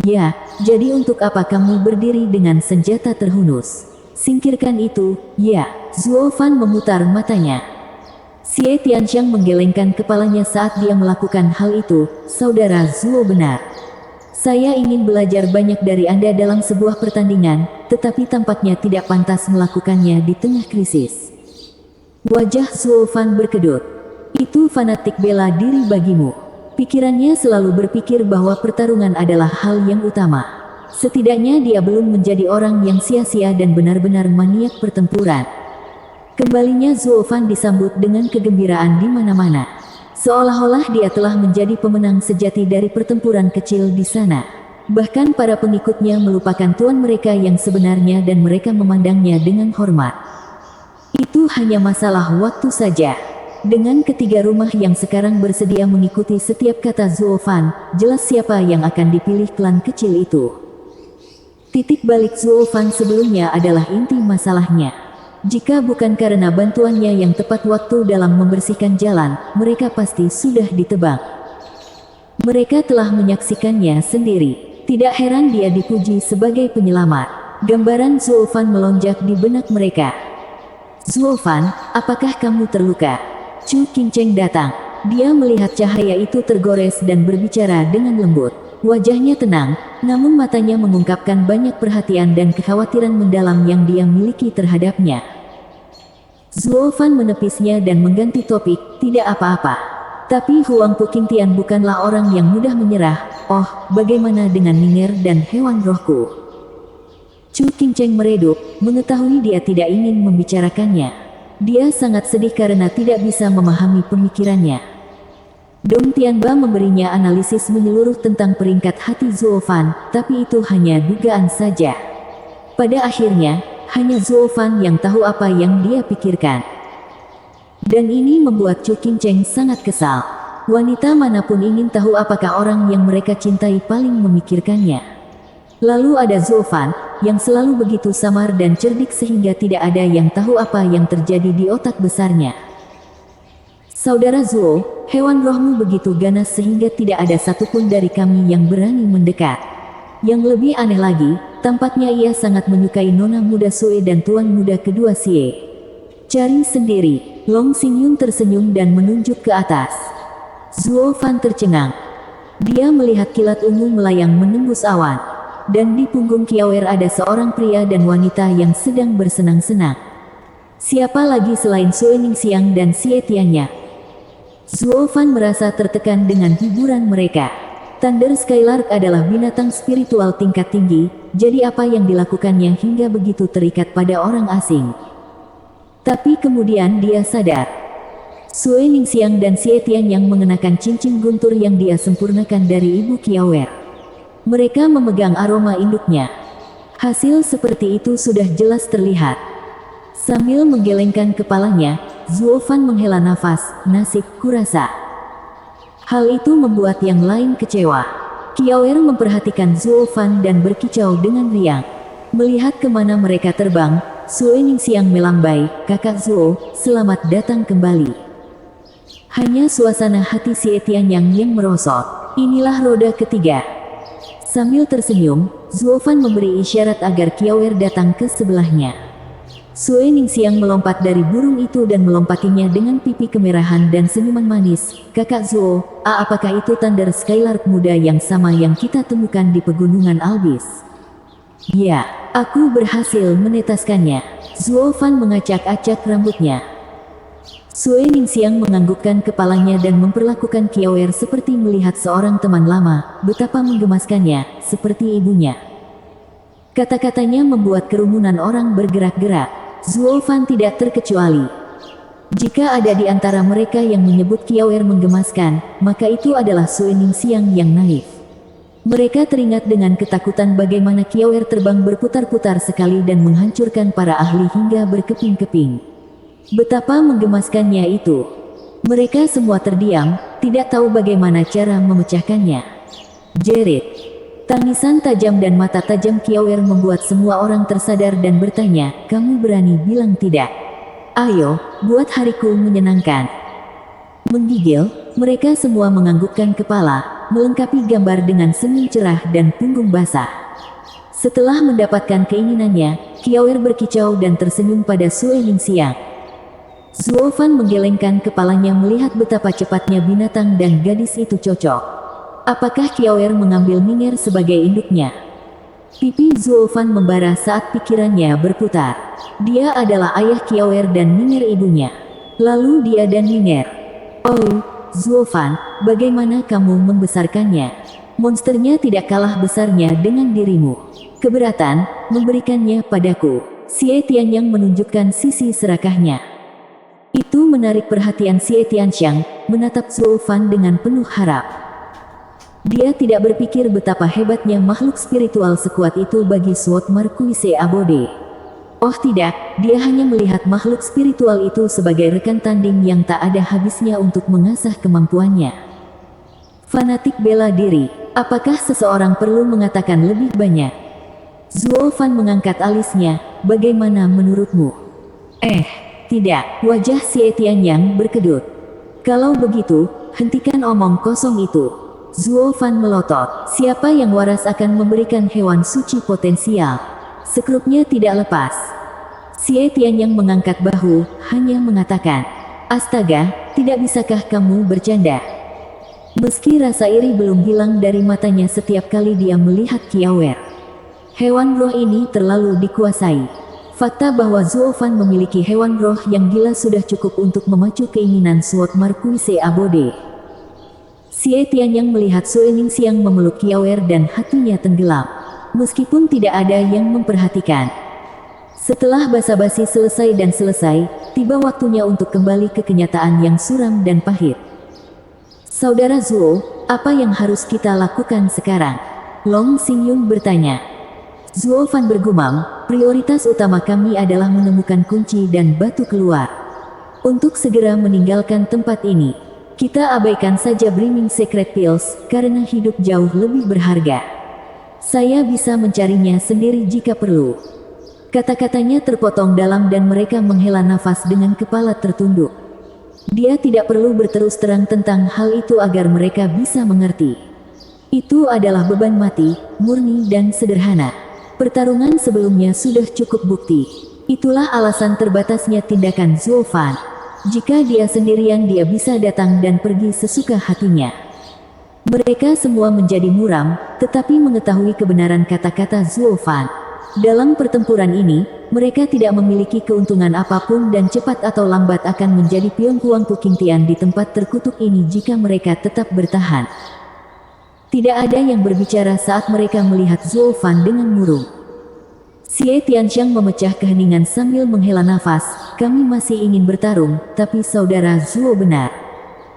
Ya, jadi untuk apa kamu berdiri dengan senjata terhunus? Singkirkan itu, ya. Zuo Fan memutar matanya. Xie Tianxiang menggelengkan kepalanya saat dia melakukan hal itu. Saudara Zuo benar. Saya ingin belajar banyak dari Anda dalam sebuah pertandingan, tetapi tampaknya tidak pantas melakukannya di tengah krisis. Wajah Zuo Fan berkedut. Itu fanatik bela diri bagimu. Pikirannya selalu berpikir bahwa pertarungan adalah hal yang utama. Setidaknya dia belum menjadi orang yang sia-sia dan benar-benar maniak pertempuran. Kembalinya Zuo Fan disambut dengan kegembiraan di mana-mana. Seolah-olah dia telah menjadi pemenang sejati dari pertempuran kecil di sana. Bahkan para pengikutnya melupakan tuan mereka yang sebenarnya dan mereka memandangnya dengan hormat. Itu hanya masalah waktu saja. Dengan ketiga rumah yang sekarang bersedia mengikuti setiap kata Zuo Fan, jelas siapa yang akan dipilih klan kecil itu. Titik balik Zuo Fan sebelumnya adalah inti masalahnya. Jika bukan karena bantuannya yang tepat waktu dalam membersihkan jalan, mereka pasti sudah ditebang. Mereka telah menyaksikannya sendiri. Tidak heran dia dipuji sebagai penyelamat. Gambaran Zuo Fan melonjak di benak mereka. Zuo Fan, apakah kamu terluka? Chu Qingcheng datang. Dia melihat cahaya itu tergores dan berbicara dengan lembut. Wajahnya tenang, namun matanya mengungkapkan banyak perhatian dan kekhawatiran mendalam yang dia miliki terhadapnya. Zuo Fan menepisnya dan mengganti topik, tidak apa-apa. Tapi Huangpu Qingtian bukanlah orang yang mudah menyerah. Oh, bagaimana dengan Ning'er dan hewan rohku? Chu Qingcheng meredup, mengetahui dia tidak ingin membicarakannya. Dia sangat sedih karena tidak bisa memahami pemikirannya. Dong Tianba memberinya analisis menyeluruh tentang peringkat hati Zuo Fan, tapi itu hanya dugaan saja. Pada akhirnya, hanya Zuo Fan yang tahu apa yang dia pikirkan. Dan ini membuat Chu Qingcheng sangat kesal. Wanita manapun ingin tahu apakah orang yang mereka cintai paling memikirkannya. Lalu ada Zuo Fan, yang selalu begitu samar dan cerdik sehingga tidak ada yang tahu apa yang terjadi di otak besarnya. Saudara Zuo, hewan rohmu begitu ganas sehingga tidak ada satupun dari kami yang berani mendekat. Yang lebih aneh lagi, tampaknya ia sangat menyukai nona muda Sue dan tuan muda kedua Xie. Cari sendiri. Long Xingyun tersenyum dan menunjuk ke atas. Zuo Fan tercengang. Dia melihat kilat ungu melayang menembus awan. Dan di punggung Kiawer ada seorang pria dan wanita yang sedang bersenang-senang. Siapa lagi selain Sue Ningsiang dan Xie Tiannya? Zuo Fan merasa tertekan dengan hiburan mereka. Thunder Skylark adalah binatang spiritual tingkat tinggi, jadi apa yang dilakukannya hingga begitu terikat pada orang asing? Tapi kemudian dia sadar. Sue Ningsiang dan Xie Tian yang mengenakan cincin guntur yang dia sempurnakan dari ibu Kiawer. Mereka memegang aroma induknya. Hasil seperti itu sudah jelas terlihat. Sambil menggelengkan kepalanya, Zuo Fan menghela nafas, nasib kurasa. Hal itu membuat yang lain kecewa. Kiawer memperhatikan Zuo Fan dan berkicau dengan riang. Melihat kemana mereka terbang, Sue Ningsiang melambai, "Kakak Zuo, selamat datang kembali." Hanya suasana hati Xie Tianyang yang merosot. Inilah roda ketiga. Sambil tersenyum, Zuo Fan memberi isyarat agar Kiawer datang ke sebelahnya. Sue Ningsiang melompat dari burung itu dan melompatinya dengan pipi kemerahan dan senyuman manis. "Kakak Zuo, apakah itu Thunder Skylark muda yang sama yang kita temukan di pegunungan Albis?" "Ya, aku berhasil menetaskannya." Zuo Fan mengacak-acak rambutnya. Sue Ningsiang menganggukkan kepalanya dan memperlakukan Kiawer seperti melihat seorang teman lama, betapa menggemaskannya, seperti ibunya. Kata-katanya membuat kerumunan orang bergerak-gerak. Zuo Fan tidak terkecuali. Jika ada di antara mereka yang menyebut Kiawer menggemaskan, maka itu adalah Sue Ningsiang yang naif. Mereka teringat dengan ketakutan bagaimana Kiawer terbang berputar-putar sekali dan menghancurkan para ahli hingga berkeping-keping. Betapa menggemaskannya itu. Mereka semua terdiam, tidak tahu bagaimana cara memecahkannya. Jerit. Tangisan tajam dan mata tajam Kiawer membuat semua orang tersadar dan bertanya, "Kamu berani bilang tidak? Ayo, buat hariku menyenangkan." Menggigil, mereka semua menganggukkan kepala, melengkapi gambar dengan senyum cerah dan punggung basah. Setelah mendapatkan keinginannya, Kiawer berkicau dan tersenyum pada Sue Ningsiang. Zuo Fan menggelengkan kepalanya melihat betapa cepatnya binatang dan gadis itu cocok. Apakah Kiawer mengambil Ning'er sebagai induknya? Pipi Zuo Fan membara saat pikirannya berputar. Dia adalah ayah Kiawer dan Ning'er ibunya. Lalu dia dan Ning'er. "Oh, Zuo Fan, bagaimana kamu membesarkannya? Monsternya tidak kalah besarnya dengan dirimu. Keberatan memberikannya padaku." Xie Tianyang menunjukkan sisi serakahnya. Itu menarik perhatian Xie Tianxiang, menatap Zuo Fan dengan penuh harap. Dia tidak berpikir betapa hebatnya makhluk spiritual sekuat itu bagi Sword Marquise Abode. Oh tidak, dia hanya melihat makhluk spiritual itu sebagai rekan tanding yang tak ada habisnya untuk mengasah kemampuannya. Fanatik bela diri, apakah seseorang perlu mengatakan lebih banyak? Zuo Fan mengangkat alisnya, "Bagaimana menurutmu?" Tidak, wajah Xie Tianyang berkedut. "Kalau begitu, hentikan omong kosong itu." Zuo Fan melotot. Siapa yang waras akan memberikan hewan suci potensial? Sekrupnya tidak lepas. Xie Tianyang mengangkat bahu, hanya mengatakan, "Astaga, tidak bisakah kamu bercanda?" Meski rasa iri belum hilang dari matanya setiap kali dia melihat Kiawer. Hewan roh ini terlalu dikuasai. Fakta bahwa Zuo Fan memiliki hewan roh yang gila sudah cukup untuk memacu keinginan Sword Marquise Abode. Xie Tianyang melihat Sue Ningsiang memeluk Kiawer dan hatinya tenggelam. Meskipun tidak ada yang memperhatikan. Setelah basa-basi selesai, tiba waktunya untuk kembali ke kenyataan yang suram dan pahit. "Saudara Zuo, apa yang harus kita lakukan sekarang?" Long Xingyun bertanya. Zuo Fan bergumam, "Prioritas utama kami adalah menemukan kunci dan batu keluar. Untuk segera meninggalkan tempat ini. Kita abaikan saja Brimming Secret Pills, karena hidup jauh lebih berharga. Saya bisa mencarinya sendiri jika perlu." Kata-katanya terpotong dalam dan mereka menghela nafas dengan kepala tertunduk. Dia tidak perlu berterus terang tentang hal itu agar mereka bisa mengerti. Itu adalah beban mati, murni dan sederhana. Pertarungan sebelumnya sudah cukup bukti. Itulah alasan terbatasnya tindakan Zuo Fan. Jika dia sendirian dia bisa datang dan pergi sesuka hatinya. Mereka semua menjadi muram, tetapi mengetahui kebenaran kata-kata Zuo Fan. Dalam pertempuran ini, mereka tidak memiliki keuntungan apapun dan cepat atau lambat akan menjadi pion Huang Puqingtian di tempat terkutuk ini jika mereka tetap bertahan. Tidak ada yang berbicara saat mereka melihat Zuo Fan dengan murung. Xie Tianxiang memecah keheningan sambil menghela nafas, kami masih ingin bertarung, tapi saudara Zuo benar.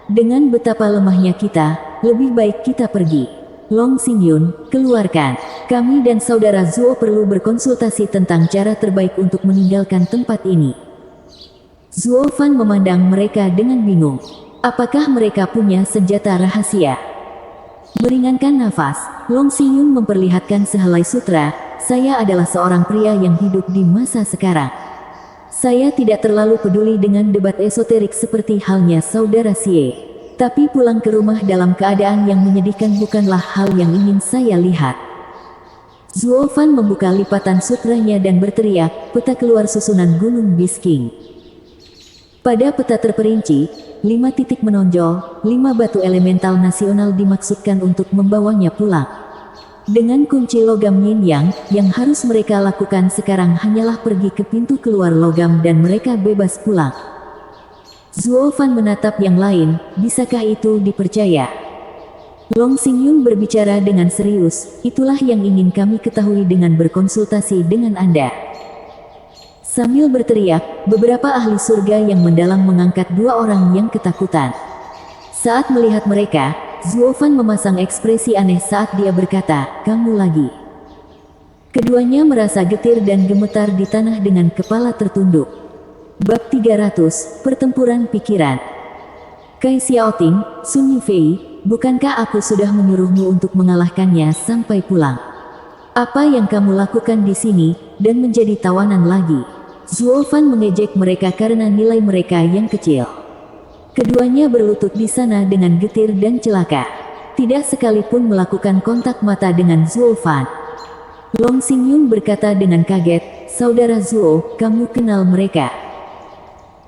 Dengan betapa lemahnya kita, lebih baik kita pergi. Long Xingyun, keluarkan. Kami dan saudara Zuo perlu berkonsultasi tentang cara terbaik untuk meninggalkan tempat ini. Zuo Fan memandang mereka dengan bingung. Apakah mereka punya senjata rahasia? Meringankan nafas, Long Xingyun memperlihatkan sehelai sutra, saya adalah seorang pria yang hidup di masa sekarang. Saya tidak terlalu peduli dengan debat esoterik seperti halnya saudara Xie. Tapi pulang ke rumah dalam keadaan yang menyedihkan bukanlah hal yang ingin saya lihat. Zuo Fan membuka lipatan sutranya dan berteriak, peta keluar susunan Gunung Bisking. Pada peta terperinci, 5 titik menonjol, 5 batu elemental nasional dimaksudkan untuk membawanya pulang. Dengan kunci logam Yin Yang, yang harus mereka lakukan sekarang hanyalah pergi ke pintu keluar logam dan mereka bebas pulang. Zuo Fan menatap yang lain, bisakah itu dipercaya? Long Xingyun berbicara dengan serius, itulah yang ingin kami ketahui dengan berkonsultasi dengan Anda. Sambil berteriak, beberapa ahli surga yang mendalam mengangkat 2 orang yang ketakutan. Saat melihat mereka, Zuo Fan memasang ekspresi aneh saat dia berkata, kamu lagi. Keduanya merasa getir dan gemetar di tanah dengan kepala tertunduk. Bab 300, Pertempuran Pikiran. Kai Xiaoting, Sun Yufei, bukankah aku sudah menyuruhmu untuk mengalahkannya sampai pulang? Apa yang kamu lakukan di sini, dan menjadi tawanan lagi? Zuo Fan mengejek mereka karena nilai mereka yang kecil. Keduanya berlutut di sana dengan getir dan celaka. Tidak sekalipun melakukan kontak mata dengan Zuo Fan. Long Xingyun berkata dengan kaget, saudara Zuo, kamu kenal mereka?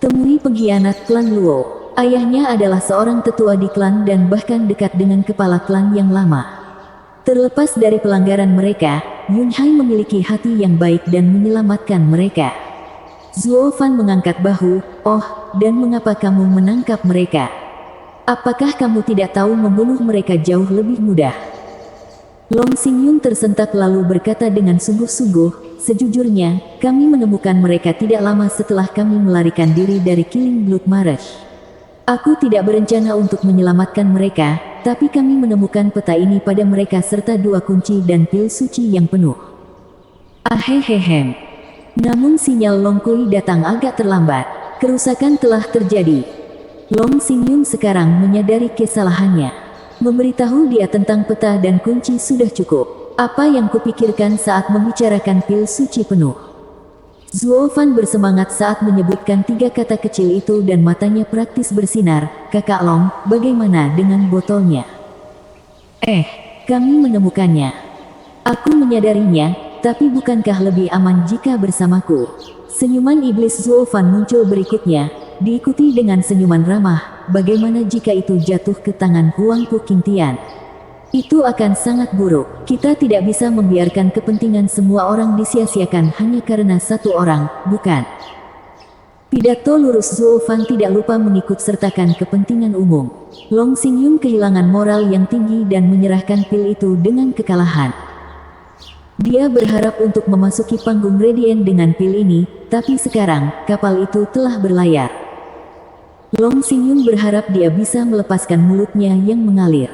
Temui pengkhianat klan Luo. Ayahnya adalah seorang tetua di klan dan bahkan dekat dengan kepala klan yang lama. Terlepas dari pelanggaran mereka, Yun Hai memiliki hati yang baik dan menyelamatkan mereka. Zuo Fan mengangkat bahu, oh, dan mengapa kamu menangkap mereka? Apakah kamu tidak tahu membunuh mereka jauh lebih mudah? Long Xingyun tersentak lalu berkata dengan sungguh-sungguh, sejujurnya, kami menemukan mereka tidak lama setelah kami melarikan diri dari Killing Blood Marsh. Aku tidak berencana untuk menyelamatkan mereka, tapi kami menemukan peta ini pada mereka serta 2 kunci dan pil suci yang penuh. Ahehehem. Namun sinyal Long Kui datang agak terlambat. Kerusakan telah terjadi. Long Xingyun sekarang menyadari kesalahannya. Memberitahu dia tentang peta dan kunci sudah cukup. Apa yang kupikirkan saat membicarakan pil suci penuh. Zuo Fan bersemangat saat menyebutkan 3 kata kecil itu dan matanya praktis bersinar. Kakak Long, bagaimana dengan botolnya? Kami menemukannya. Aku menyadarinya, tapi bukankah lebih aman jika bersamaku? Senyuman iblis Zuo Fan muncul berikutnya, diikuti dengan senyuman ramah. Bagaimana jika itu jatuh ke tangan Huang Puqingtian? Itu akan sangat buruk. Kita tidak bisa membiarkan kepentingan semua orang disia-siakan hanya karena 1 orang, bukan? Pidato lurus Zuo Fan tidak lupa mengikut sertakan kepentingan umum. Long Xingyun kehilangan moral yang tinggi dan menyerahkan pil itu dengan kekalahan. Dia berharap untuk memasuki panggung Radiant dengan pil ini, tapi sekarang, kapal itu telah berlayar. Long Xingyun berharap dia bisa melepaskan mulutnya yang mengalir.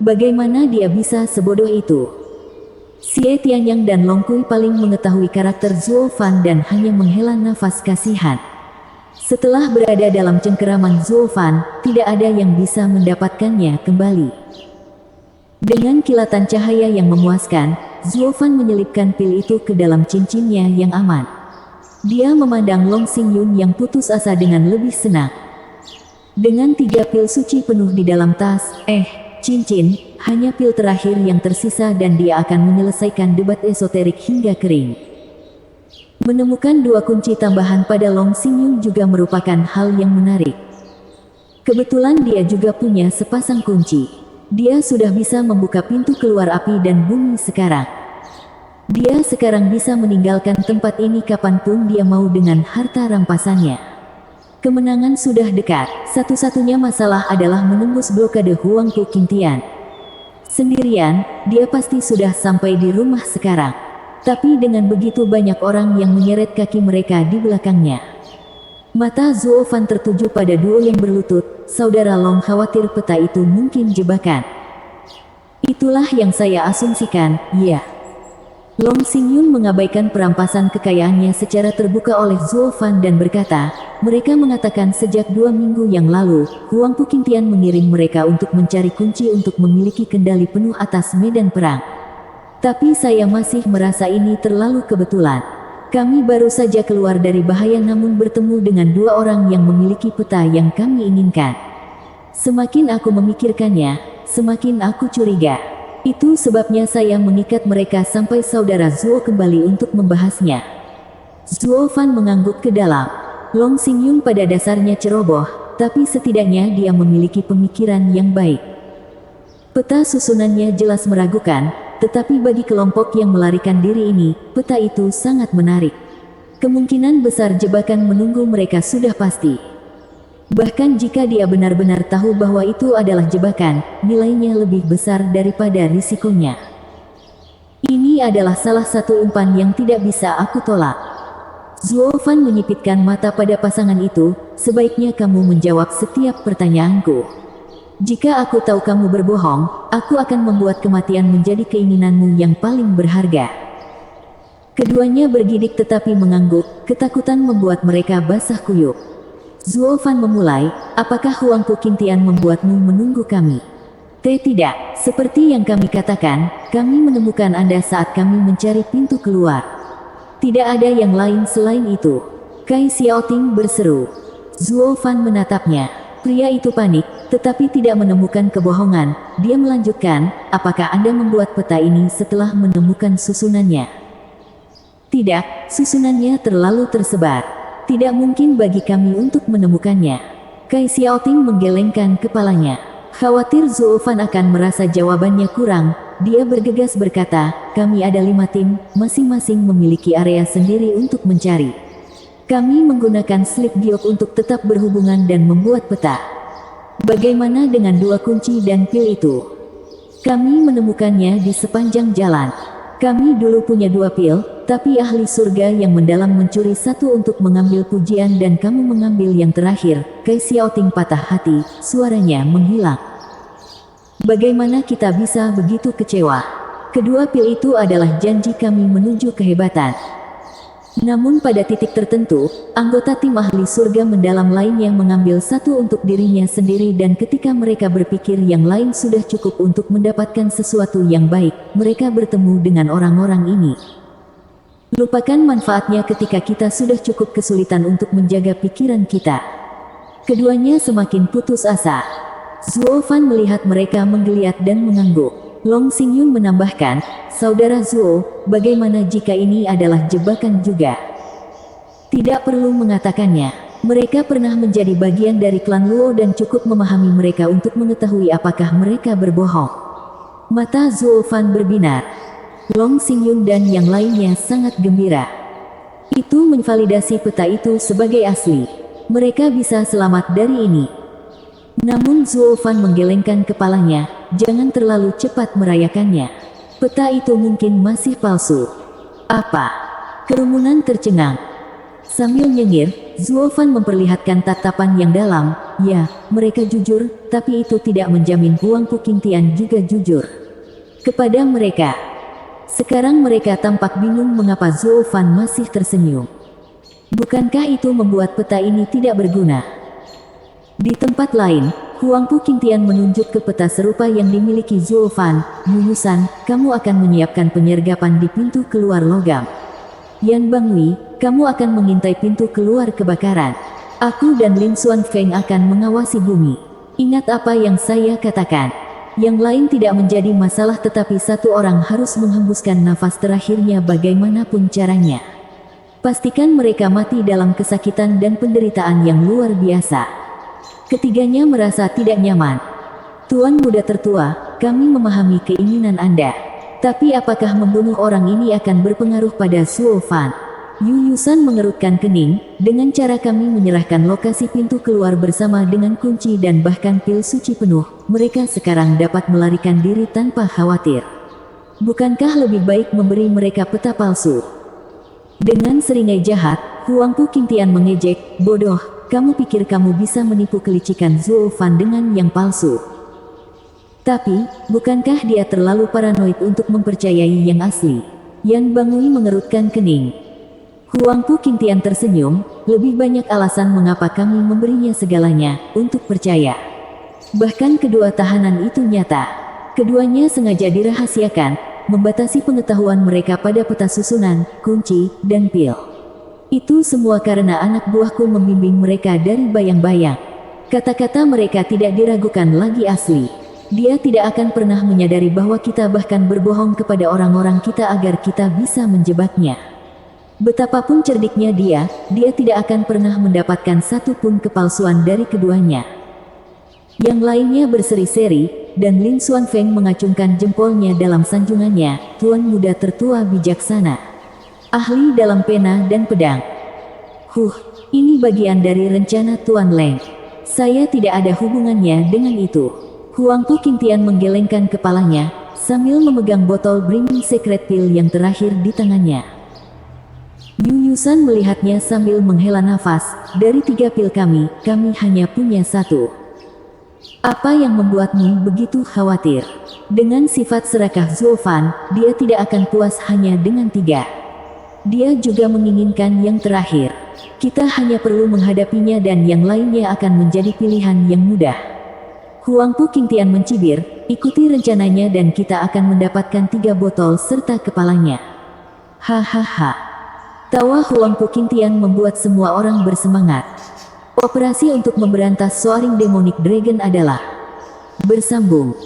Bagaimana dia bisa sebodoh itu? Xie Tianyang dan Long Kui paling mengetahui karakter Zuo Fan dan hanya menghela nafas kasihan. Setelah berada dalam cengkeraman Zuo Fan, tidak ada yang bisa mendapatkannya kembali. Dengan kilatan cahaya yang memuaskan, Zuo Fan menyelipkan pil itu ke dalam cincinnya yang aman. Dia memandang Long Xingyun yang putus asa dengan lebih senang. Dengan 3 pil suci penuh di dalam tas, cincin, hanya pil terakhir yang tersisa dan dia akan menyelesaikan debat esoterik hingga kering. Menemukan dua kunci tambahan pada Long Xingyun juga merupakan hal yang menarik. Kebetulan dia juga punya sepasang kunci. Dia sudah bisa membuka pintu keluar api dan bumi sekarang. Dia sekarang bisa meninggalkan tempat ini kapanpun dia mau dengan harta rampasannya. Kemenangan sudah dekat, satu-satunya masalah adalah menembus blokade Huangpu Qingtian. Sendirian, dia pasti sudah sampai di rumah sekarang. Tapi dengan begitu banyak orang yang menyeret kaki mereka di belakangnya. Mata Zuo Fan tertuju pada duo yang berlutut. Saudara Long khawatir peta itu mungkin jebakan. Itulah yang saya asumsikan, ya. Long Xingyun mengabaikan perampasan kekayaannya secara terbuka oleh Zuo Fan dan berkata, mereka mengatakan sejak 2 minggu yang lalu, Huangpu Qingtian mengirim mereka untuk mencari kunci untuk memiliki kendali penuh atas medan perang. Tapi saya masih merasa ini terlalu kebetulan. Kami baru saja keluar dari bahaya namun bertemu dengan 2 orang yang memiliki peta yang kami inginkan. Semakin aku memikirkannya, semakin aku curiga. Itu sebabnya saya mengikat mereka sampai saudara Zuo kembali untuk membahasnya. Zuo Fan mengangguk ke dalam. Long Xingyun pada dasarnya ceroboh, tapi setidaknya dia memiliki pemikiran yang baik. Peta susunannya jelas meragukan, tetapi bagi kelompok yang melarikan diri ini, peta itu sangat menarik. Kemungkinan besar jebakan menunggu mereka sudah pasti. Bahkan jika dia benar-benar tahu bahwa itu adalah jebakan, nilainya lebih besar daripada risikonya. Ini adalah salah satu umpan yang tidak bisa aku tolak. Zuo Fan menyipitkan mata pada pasangan itu, sebaiknya kamu menjawab setiap pertanyaanku. Jika aku tahu kamu berbohong, aku akan membuat kematian menjadi keinginanmu yang paling berharga. Keduanya bergidik tetapi mengangguk, ketakutan membuat mereka basah kuyup. Zuo Fan memulai, apakah Huangpu Qingtian membuatmu menunggu kami? Tidak, seperti yang kami katakan, kami menemukan Anda saat kami mencari pintu keluar. Tidak ada yang lain selain itu. Kai Xiaoting berseru. Zuo Fan menatapnya. Pria itu panik, tetapi tidak menemukan kebohongan. Dia melanjutkan, apakah Anda membuat peta ini setelah menemukan susunannya? Tidak, susunannya terlalu tersebar. Tidak mungkin bagi kami untuk menemukannya. Kai Xiaoting menggelengkan kepalanya. Khawatir Zuo Fan akan merasa jawabannya kurang, dia bergegas berkata, kami ada 5 tim, masing-masing memiliki area sendiri untuk mencari. Kami menggunakan slip giok untuk tetap berhubungan dan membuat peta. Bagaimana dengan 2 kunci dan pil itu? Kami menemukannya di sepanjang jalan. Kami dulu punya 2 pil, tapi ahli surga yang mendalam mencuri 1 untuk mengambil pujian dan kamu mengambil yang terakhir. Kai Xiaoting patah hati, suaranya menghilang. Bagaimana kita bisa begitu kecewa? Kedua pil itu adalah janji kami menuju kehebatan. Namun pada titik tertentu, anggota tim ahli surga mendalam lainnya mengambil 1 untuk dirinya sendiri dan ketika mereka berpikir yang lain sudah cukup untuk mendapatkan sesuatu yang baik, mereka bertemu dengan orang-orang ini. Lupakan manfaatnya ketika kita sudah cukup kesulitan untuk menjaga pikiran kita. Keduanya semakin putus asa. Zuo Fan melihat mereka menggeliat dan mengangguk. Long Xingyun menambahkan, saudara Zuo, bagaimana jika ini adalah jebakan juga? Tidak perlu mengatakannya. Mereka pernah menjadi bagian dari klan Luo dan cukup memahami mereka untuk mengetahui apakah mereka berbohong. Mata Zuo Fan berbinar. Long Xingyun dan yang lainnya sangat gembira. Itu menvalidasi peta itu sebagai asli. Mereka bisa selamat dari ini. Namun Zuo Fan menggelengkan kepalanya, jangan terlalu cepat merayakannya. Peta itu mungkin masih palsu. Apa? Kerumunan tercengang. Sambil nyengir, Zuo Fan memperlihatkan tatapan yang dalam, ya, mereka jujur, tapi itu tidak menjamin Huangpu Qingtian juga jujur. Kepada mereka. Sekarang mereka tampak bingung mengapa Zuo Fan masih tersenyum. Bukankah itu membuat peta ini tidak berguna? Di tempat lain, Huangpu Qingtian menunjuk ke peta serupa yang dimiliki Zuo Fan. Yunusan, kamu akan menyiapkan penyergapan di pintu keluar logam. Yan Bangui, kamu akan mengintai pintu keluar kebakaran. Aku dan Lin Xuan Feng akan mengawasi bumi. Ingat apa yang saya katakan. Yang lain tidak menjadi masalah tetapi 1 orang harus menghembuskan nafas terakhirnya bagaimanapun caranya. Pastikan mereka mati dalam kesakitan dan penderitaan yang luar biasa. Ketiganya merasa tidak nyaman. Tuan muda tertua, kami memahami keinginan Anda. Tapi apakah membunuh orang ini akan berpengaruh pada Suo Fan? Yu Yusan mengerutkan kening. Dengan cara kami menyerahkan lokasi pintu keluar bersama dengan kunci dan bahkan pil suci penuh, mereka sekarang dapat melarikan diri tanpa khawatir. Bukankah lebih baik memberi mereka peta palsu? Dengan seringai jahat, Huangpu Qingtian mengejek, bodoh, kamu pikir kamu bisa menipu kelicikan Zuo Fan dengan yang palsu? Tapi, bukankah dia terlalu paranoid untuk mempercayai yang asli? Yan Bangui mengerutkan kening. Huangpu Qingtian tersenyum, lebih banyak alasan mengapa kami memberinya segalanya, untuk percaya. Bahkan kedua tahanan itu nyata. Keduanya sengaja dirahasiakan, membatasi pengetahuan mereka pada peta susunan, kunci, dan pil. Itu semua karena anak buahku membimbing mereka dari bayang-bayang. Kata-kata mereka tidak diragukan lagi asli. Dia tidak akan pernah menyadari bahwa kita bahkan berbohong kepada orang-orang kita agar kita bisa menjebaknya. Betapapun cerdiknya dia tidak akan pernah mendapatkan satu pun kepalsuan dari keduanya. Yang lainnya berseri-seri, dan Lin Xuanfeng mengacungkan jempolnya dalam sanjungannya, Tuan muda tertua bijaksana. Ahli dalam pena dan pedang. Ini bagian dari rencana Tuan Leng. Saya tidak ada hubungannya dengan itu. Huangpu Qingtian menggelengkan kepalanya, sambil memegang botol Brimming Secret Pill yang terakhir di tangannya. Yu Yusan melihatnya sambil menghela nafas, dari 3 pil kami hanya punya 1. Apa yang membuatmu begitu khawatir? Dengan sifat serakah Zuo Fan, dia tidak akan puas hanya dengan 3. Dia juga menginginkan yang terakhir. Kita hanya perlu menghadapinya dan yang lainnya akan menjadi pilihan yang mudah. Huangpu Qingtian mencibir, ikuti rencananya dan kita akan mendapatkan 3 botol serta kepalanya. Hahaha. Tawa Huangpu Qingtian membuat semua orang bersemangat. Operasi untuk memberantas Soaring Demonic Dragon adalah bersambung.